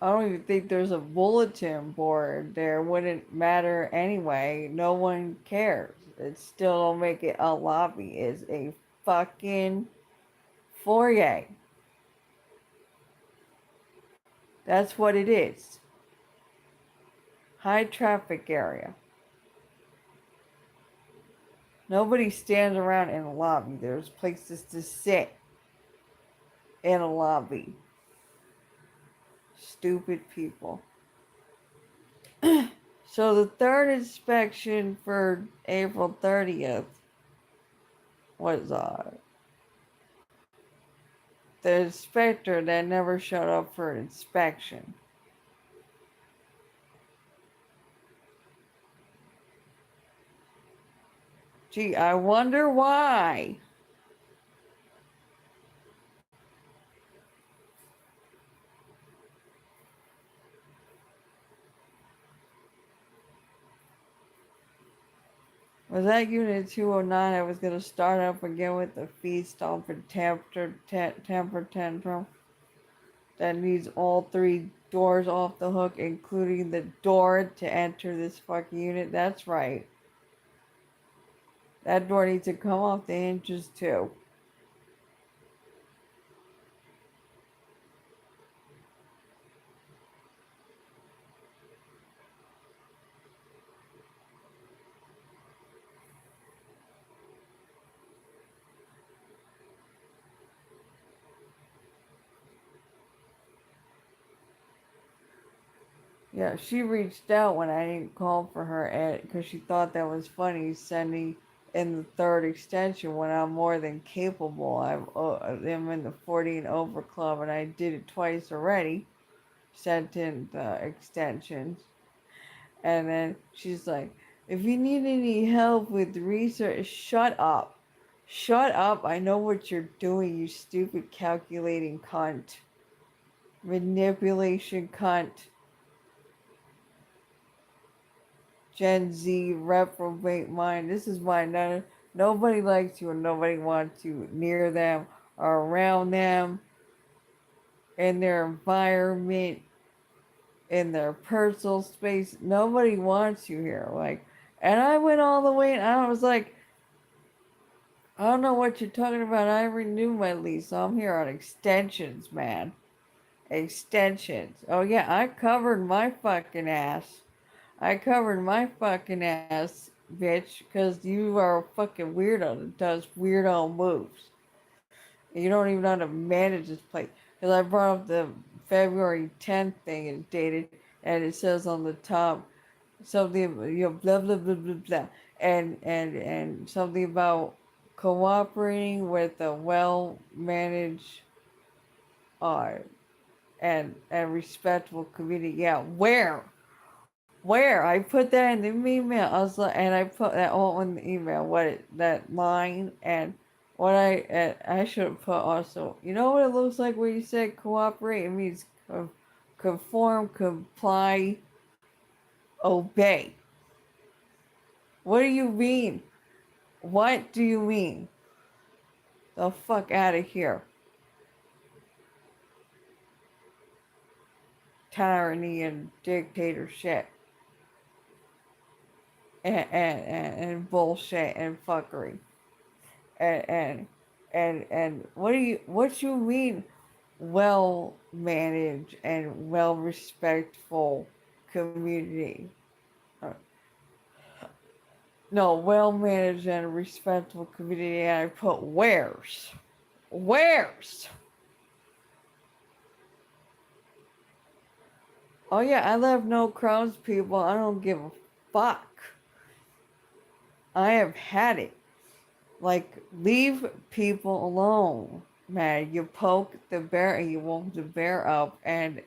I don't even think there's a bulletin board there. Wouldn't matter anyway. No one cares. It still don't make it a lobby. It's a fucking foyer. That's what it is. High traffic area. Nobody stands around in a lobby. There's places to sit in a lobby. Stupid people. So the third inspection for April 30th was the inspector that never showed up for an inspection. Gee, I wonder why. Was that Unit 209? I was going to start up again with the feast off and temper tantrum that needs all three doors off the hook, including the door to enter this fucking unit. That's right. That door needs to come off the hinges too. Yeah, she reached out when I didn't call for her because she thought that was funny, sending in the third extension when I'm more than capable. I'm in the 40 and over club and I did it twice already, sent in the extensions. And then she's like, if you need any help with research, shut up. Shut up. I know what you're doing, you stupid calculating cunt. Manipulation cunt. Gen Z reprobate mind. This is why nobody likes you and nobody wants you near them or around them in their environment, in their personal space. Nobody wants you here. And I went all the way and I was like, I don't know what you're talking about. I renewed my lease. So I'm here on extensions, man. Extensions. Oh, yeah, I covered my fucking ass. I covered my fucking ass, bitch, because you are a fucking weirdo that does weirdo moves. You don't even know how to manage this place. Because I brought up the February 10th thing and dated, and it says on the top something, blah, blah, blah, blah, blah. And something about cooperating with a well managed uh, and respectful community. Yeah, where? Where? I put that in the email. I was like, and I put that all in the email. That line and I should have put also. You know what it looks like when you say cooperate? It means conform, comply, obey. What do you mean? What do you mean? The fuck out of here. Tyranny and dictatorship and bullshit and fuckery. And what you mean well managed and well respectful community? Uh, no, well managed and respectful community, and I put where's. Oh yeah, I love no crowds, people. I don't give a fuck. I have had it. Like, leave people alone, man. You poke the bear and you woke the bear up, and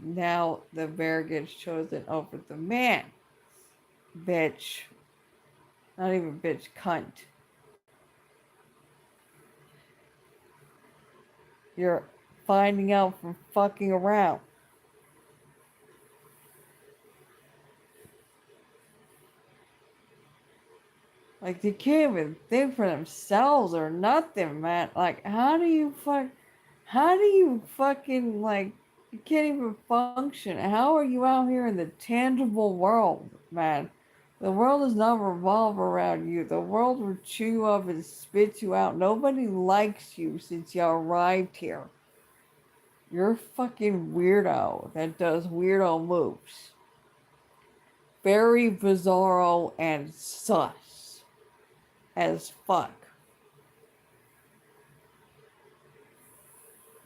now the bear gets chosen over the man. Bitch. Not even bitch, cunt. You're finding out from fucking around. Like, they can't even think for themselves or nothing, man. Like, how do you fucking, like, you can't even function. How are you out here in the tangible world, man? The world does not revolve around you. The world will chew you up and spit you out. Nobody likes you since you arrived here. You're a fucking weirdo that does weirdo moves. Very bizarro and sus as fuck.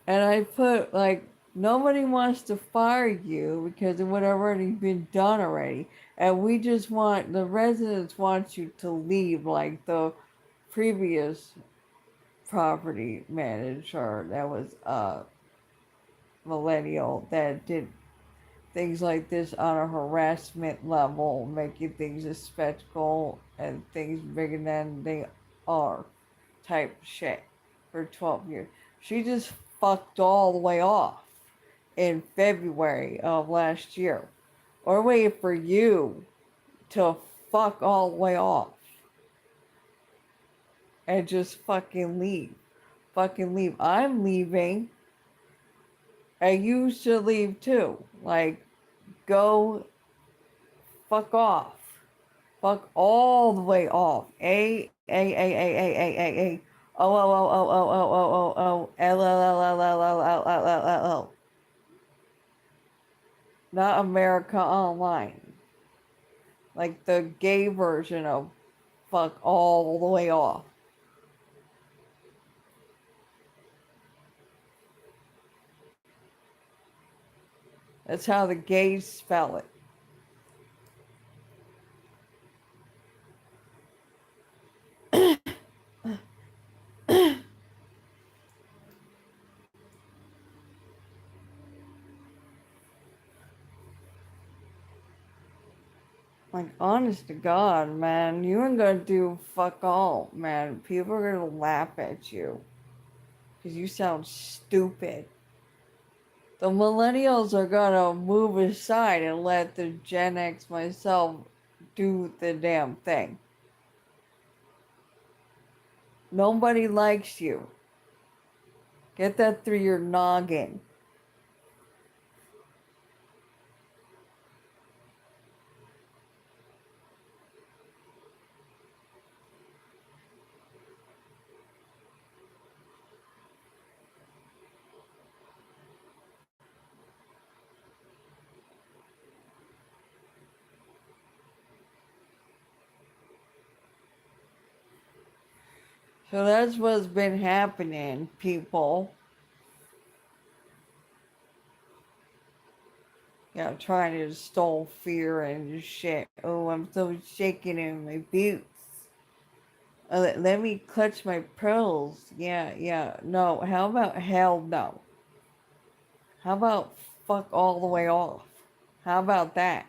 And I put like nobody wants to fire you because it would have already been done already. And we just want the residents want you to leave like the previous property manager that was millennial that did things like this on a harassment level, making things a spectacle and things bigger than they are type shit for 12 years. She just fucked all the way off in February of last year. Or waiting for you to fuck all the way off and just fucking leave. Fucking leave. I'm leaving and you should leave too. Like, go fuck off. Fuck all the way off. A. O. L. Not America Online. Like the gay version of fuck all the way off. That's how the gays spell it. Like, honest to God, man, you ain't gonna do fuck all, man. People are gonna laugh at you because you sound stupid. The millennials are gonna move aside and let the Gen X myself do the damn thing. Nobody likes you. Get that through your noggin. So that's what's been happening, people. Trying to install fear and shit. Oh, I'm so shaking in my boots. Let me clutch my pearls. Yeah. No, how about hell no? How about fuck all the way off? How about that?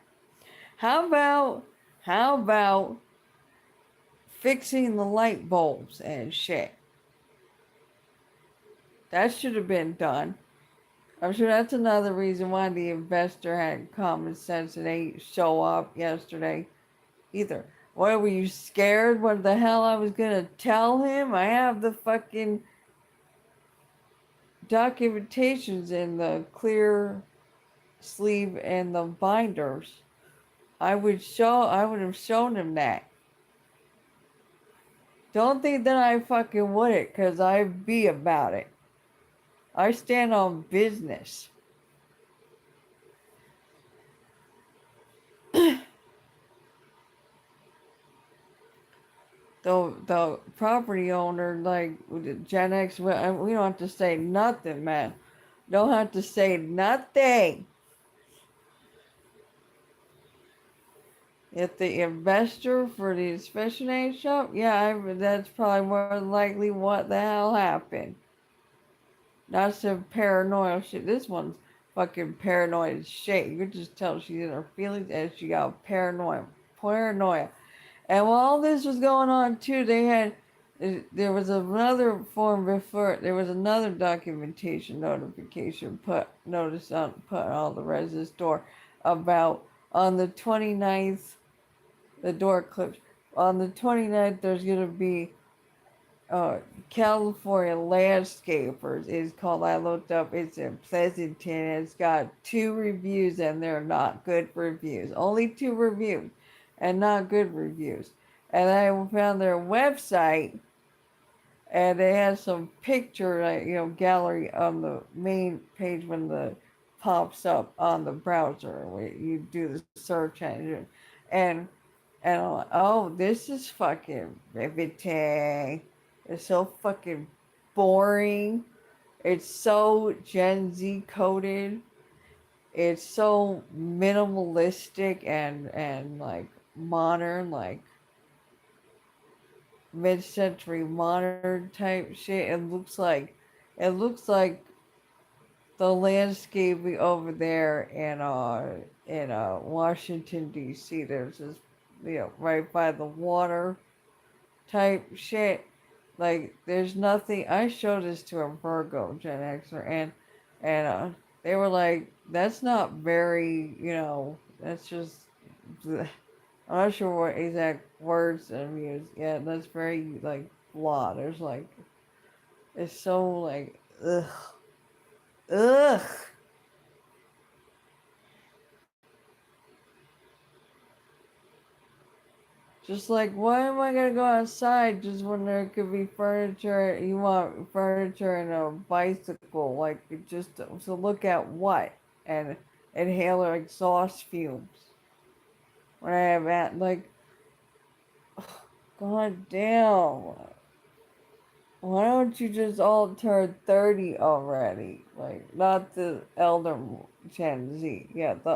How about, how about fixing the light bulbs and shit? That should have been done. I'm sure that's another reason why the investor had common sense and ain't show up yesterday either. What, were you scared what the hell I was gonna tell him? I have the fucking documentations in the clear sleeve and the binders. I would have shown him that. Don't think that I fucking wouldn't, cause I be about it. I stand on business. The property owner, like Gen X, we don't have to say nothing, man. Don't have to say nothing. If the investor for the inspection ain't shop, yeah, that's probably more than likely what the hell happened. Not some paranoia shit. This one's fucking paranoid as shit. You can just tell she's in her feelings and she got paranoia. Paranoia. And while this was going on too, there was another form before, there was another documentation notification put on all the residence door about on the 29th, the door clips. On the 29th, there's going to be uh, California Landscapers is called. I looked up. It's in Pleasanton. It's got 2 reviews, and they're not good reviews. Only 2 reviews, and not good reviews. And I found their website, and they had some picture, gallery on the main page when the pops up on the browser where you do the search engine, and I'm like, oh, this is fucking riveting. It's so fucking boring. It's so Gen Z coded. It's so minimalistic and like modern, like mid-century modern type shit. It looks like the landscaping over there in Washington D.C. There's this, right by the water type shit. Like, there's nothing. I showed this to a Virgo Gen Xer, and they were like, "That's not very, that's just." bleh." I'm not sure what exact words I'm using. Yeah, that's very like blah. There's like, it's so like ugh, ugh. Just like, why am I gonna go outside just when there could be furniture? You want furniture and a bicycle, like just to look at what and inhale or exhaust fumes when I have at like, god damn, why don't you just all turn 30 already? Like, not the elder Gen Z, yeah, the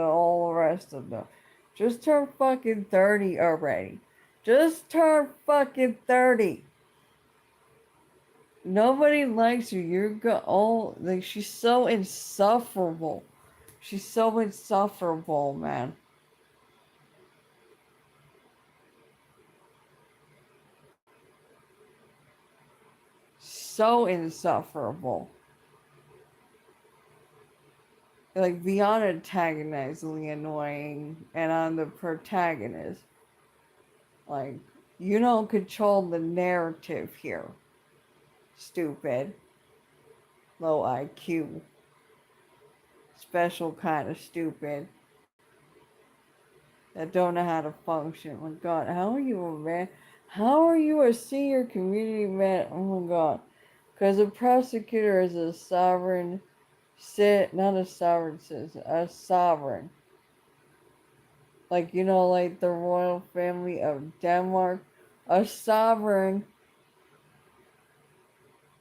all rest of them, just turn fucking 30 already. Just turn fucking 30. Nobody likes you. Oh, like, she's so insufferable. She's so insufferable, man. So insufferable. Like, beyond antagonizingly annoying, and I'm the protagonist. Like, you don't control the narrative here. Stupid. Low IQ. Special kind of stupid. That don't know how to function. Oh my god, how are you a man? How are you a senior community man? Oh my god. Because a prosecutor is a sovereign not a sovereign citizen, a sovereign. Like, like the royal family of Denmark, a sovereign,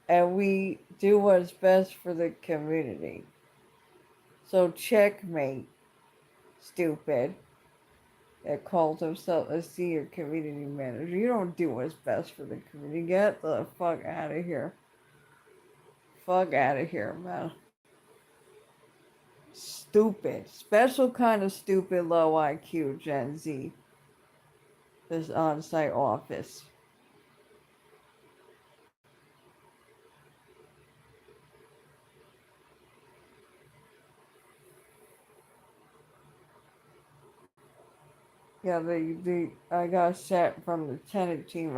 and we do what's best for the community. So, checkmate, stupid. That calls himself a senior community manager. You don't do what's best for the community. Get the fuck out of here. Fuck out of here, man. Stupid. Special kind of stupid low IQ Gen Z. This on site office. Yeah, the I got sent from the tenant team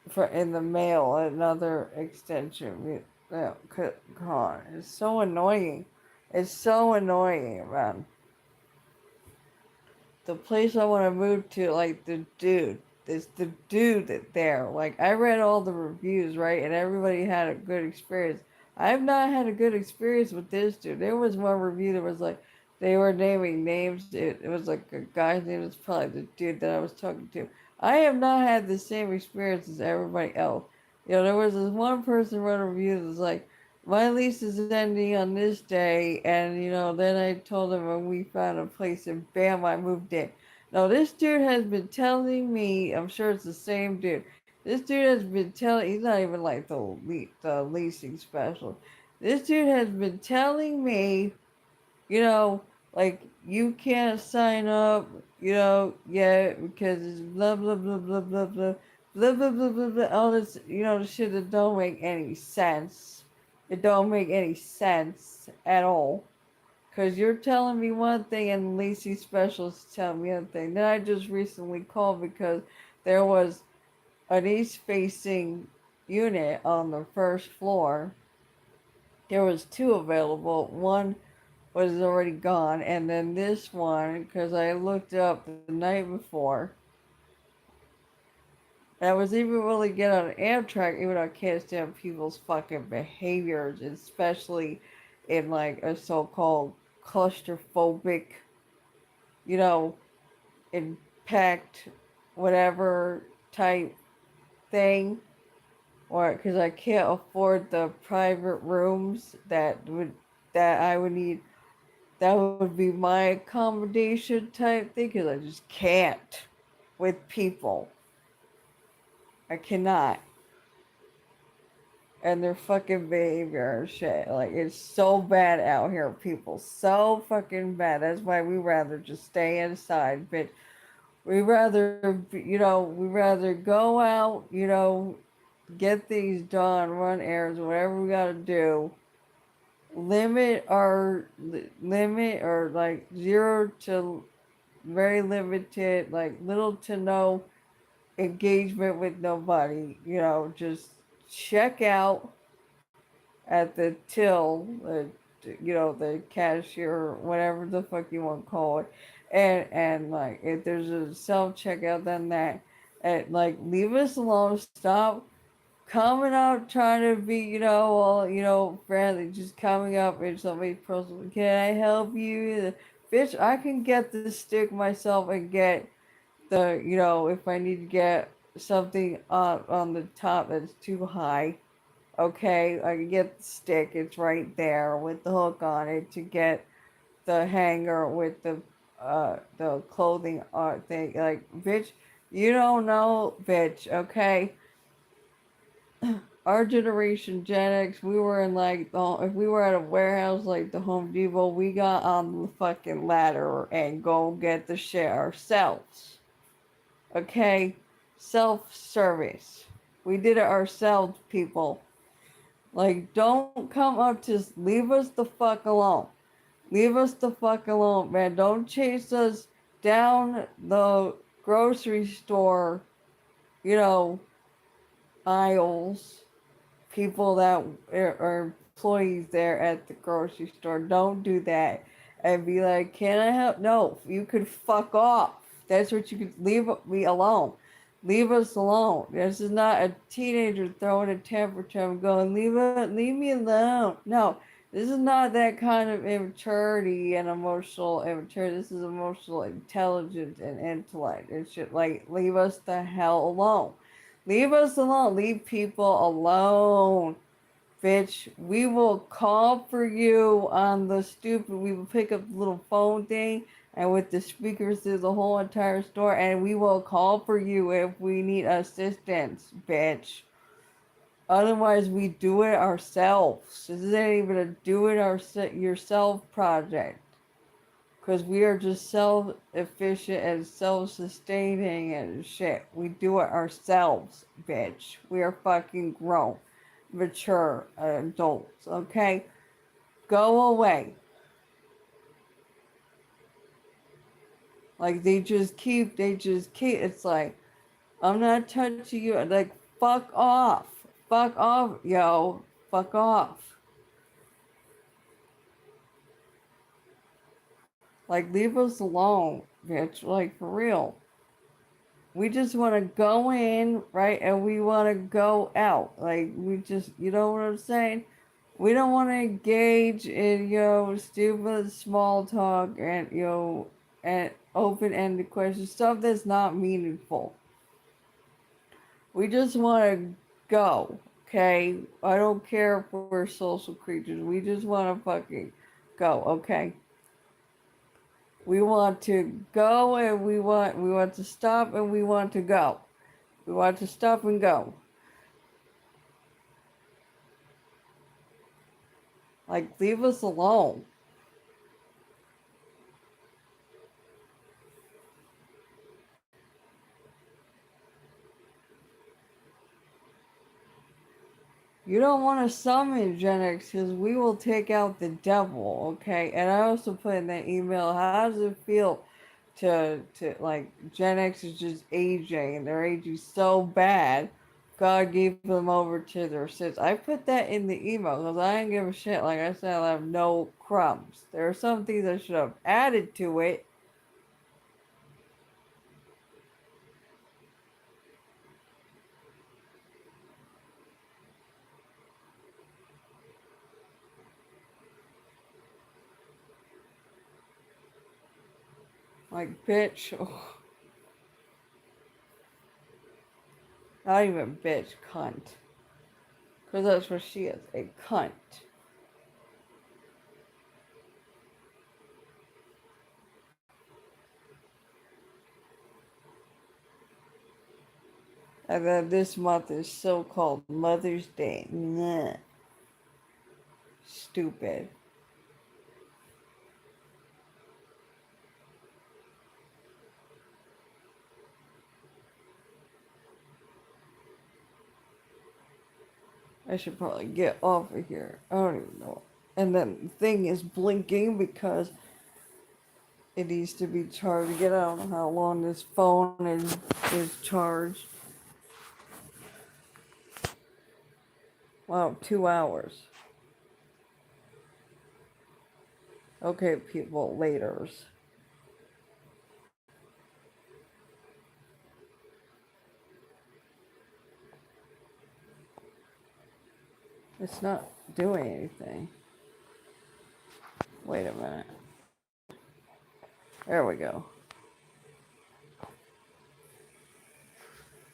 for in the mail another extension. God, it's so annoying. It's so annoying, man. The place I want to move to, like it's the dude that there. Like, I read all the reviews, right, and everybody had a good experience. I've not had a good experience with this dude. There was one review that was like, they were naming names. It was like a guy's name. It's probably the dude that I was talking to. I have not had the same experience as everybody else. There was this one person wrote a review that was like, my lease is ending on this day, and then I told him, and we found a place, and bam, I moved in. Now, this dude has been telling me, I'm sure it's the same dude. This dude has been telling, he's not even like the leasing special. This dude has been telling me, you know, like, you can't sign up, yet because it's blah blah blah blah blah blah blah blah blah blah blah, all this, shit that don't make any sense. It don't make any sense at all. Cause you're telling me one thing and Lacey specialists tell me another thing. Then I just recently called because there was an east facing unit on the first floor. There was two available. One was already gone, and then this one, because I looked up the night before, and I was even willing to get on Amtrak, even though I can't stand people's fucking behaviors, especially in like a so-called claustrophobic, you know, impact, whatever type thing, or because I can't afford the private rooms that I would need. That would be my accommodation type thing because I just can't with people. I cannot. and their fucking behavior and shit. Like, it's so bad out here, people. So fucking bad. That's why we rather just stay inside, bitch. We rather, we rather go out, get things done, run errands, whatever we gotta do. Limit or like zero to very limited, like little to no engagement with nobody. Just check out at the till, the cashier, whatever the fuck you want to call it, and like if there's a self checkout, then that, and like leave us alone. Stop coming out trying to be, all, friendly, just coming up and somebody personal. Can I help you? Bitch, I can get the stick myself and get if I need to get something on the top that's too high. Okay, I can get the stick. It's right there with the hook on it to get the hanger with the clothing art thing. Like, bitch, you don't know, bitch. Okay, our generation, Gen X, we were in like if we were at a warehouse like the Home Depot, we got on the fucking ladder and go get the shit ourselves. Okay, self service. We did it ourselves, people. Like, don't come up to leave us the fuck alone. Leave us the fuck alone, man. Don't chase us down the grocery store, you know, aisles. People that are employees there at the grocery store. Don't do that and be like, "Can I help?" No, you could fuck off. That's what you could leave me alone. Leave us alone. This is not a teenager throwing a temper tantrum going, leave me alone. No, this is not that kind of immaturity and emotional immaturity. This is emotional intelligence and intellect. It's just like, leave us the hell alone. Leave us alone. Leave people alone. Bitch, we will call for you on the stupid. We will pick up the little phone thing and with the speakers through the whole entire store, and we will call for you if we need assistance, bitch. Otherwise, we do it ourselves. This isn't even a do it yourself project. Because we are just self efficient and self sustaining and shit. We do it ourselves, bitch. We are fucking grown, mature adults, okay? Go away. Like, they just keep. It's like, I'm not touching you. Like, fuck off. Fuck off, yo. Fuck off. Like, leave us alone, bitch. Like, for real. We just want to go in, right? And we want to go out. Like, we just, you know what I'm saying? We don't want to engage in, stupid small talk and, and open-ended questions, stuff that's not meaningful. We just want to go, okay? I don't care if we're social creatures. We just want to fucking go, okay? We want to go and we want to stop and we want to go. We want to stop and go. Like, leave us alone. You don't want to summon Gen X because we will take out the devil, okay? And I also put in that email, how does it feel to like, Gen X is just aging and they're aging so bad. God gave them over to their sins. I put that in the email because I didn't give a shit. Like I said, I have no crumbs. There are some things I should have added to it. Like, bitch. Not even bitch, cunt. Because that's what she is, a cunt. And then this month is so-called Mother's Day. Nah. Stupid. I should probably get off of here. I don't even know. And then the thing is blinking because it needs to be charged. Again, I don't know how long this phone is charged. Wow, 2 hours. Okay, people, laters. It's not doing anything. Wait a minute. There we go.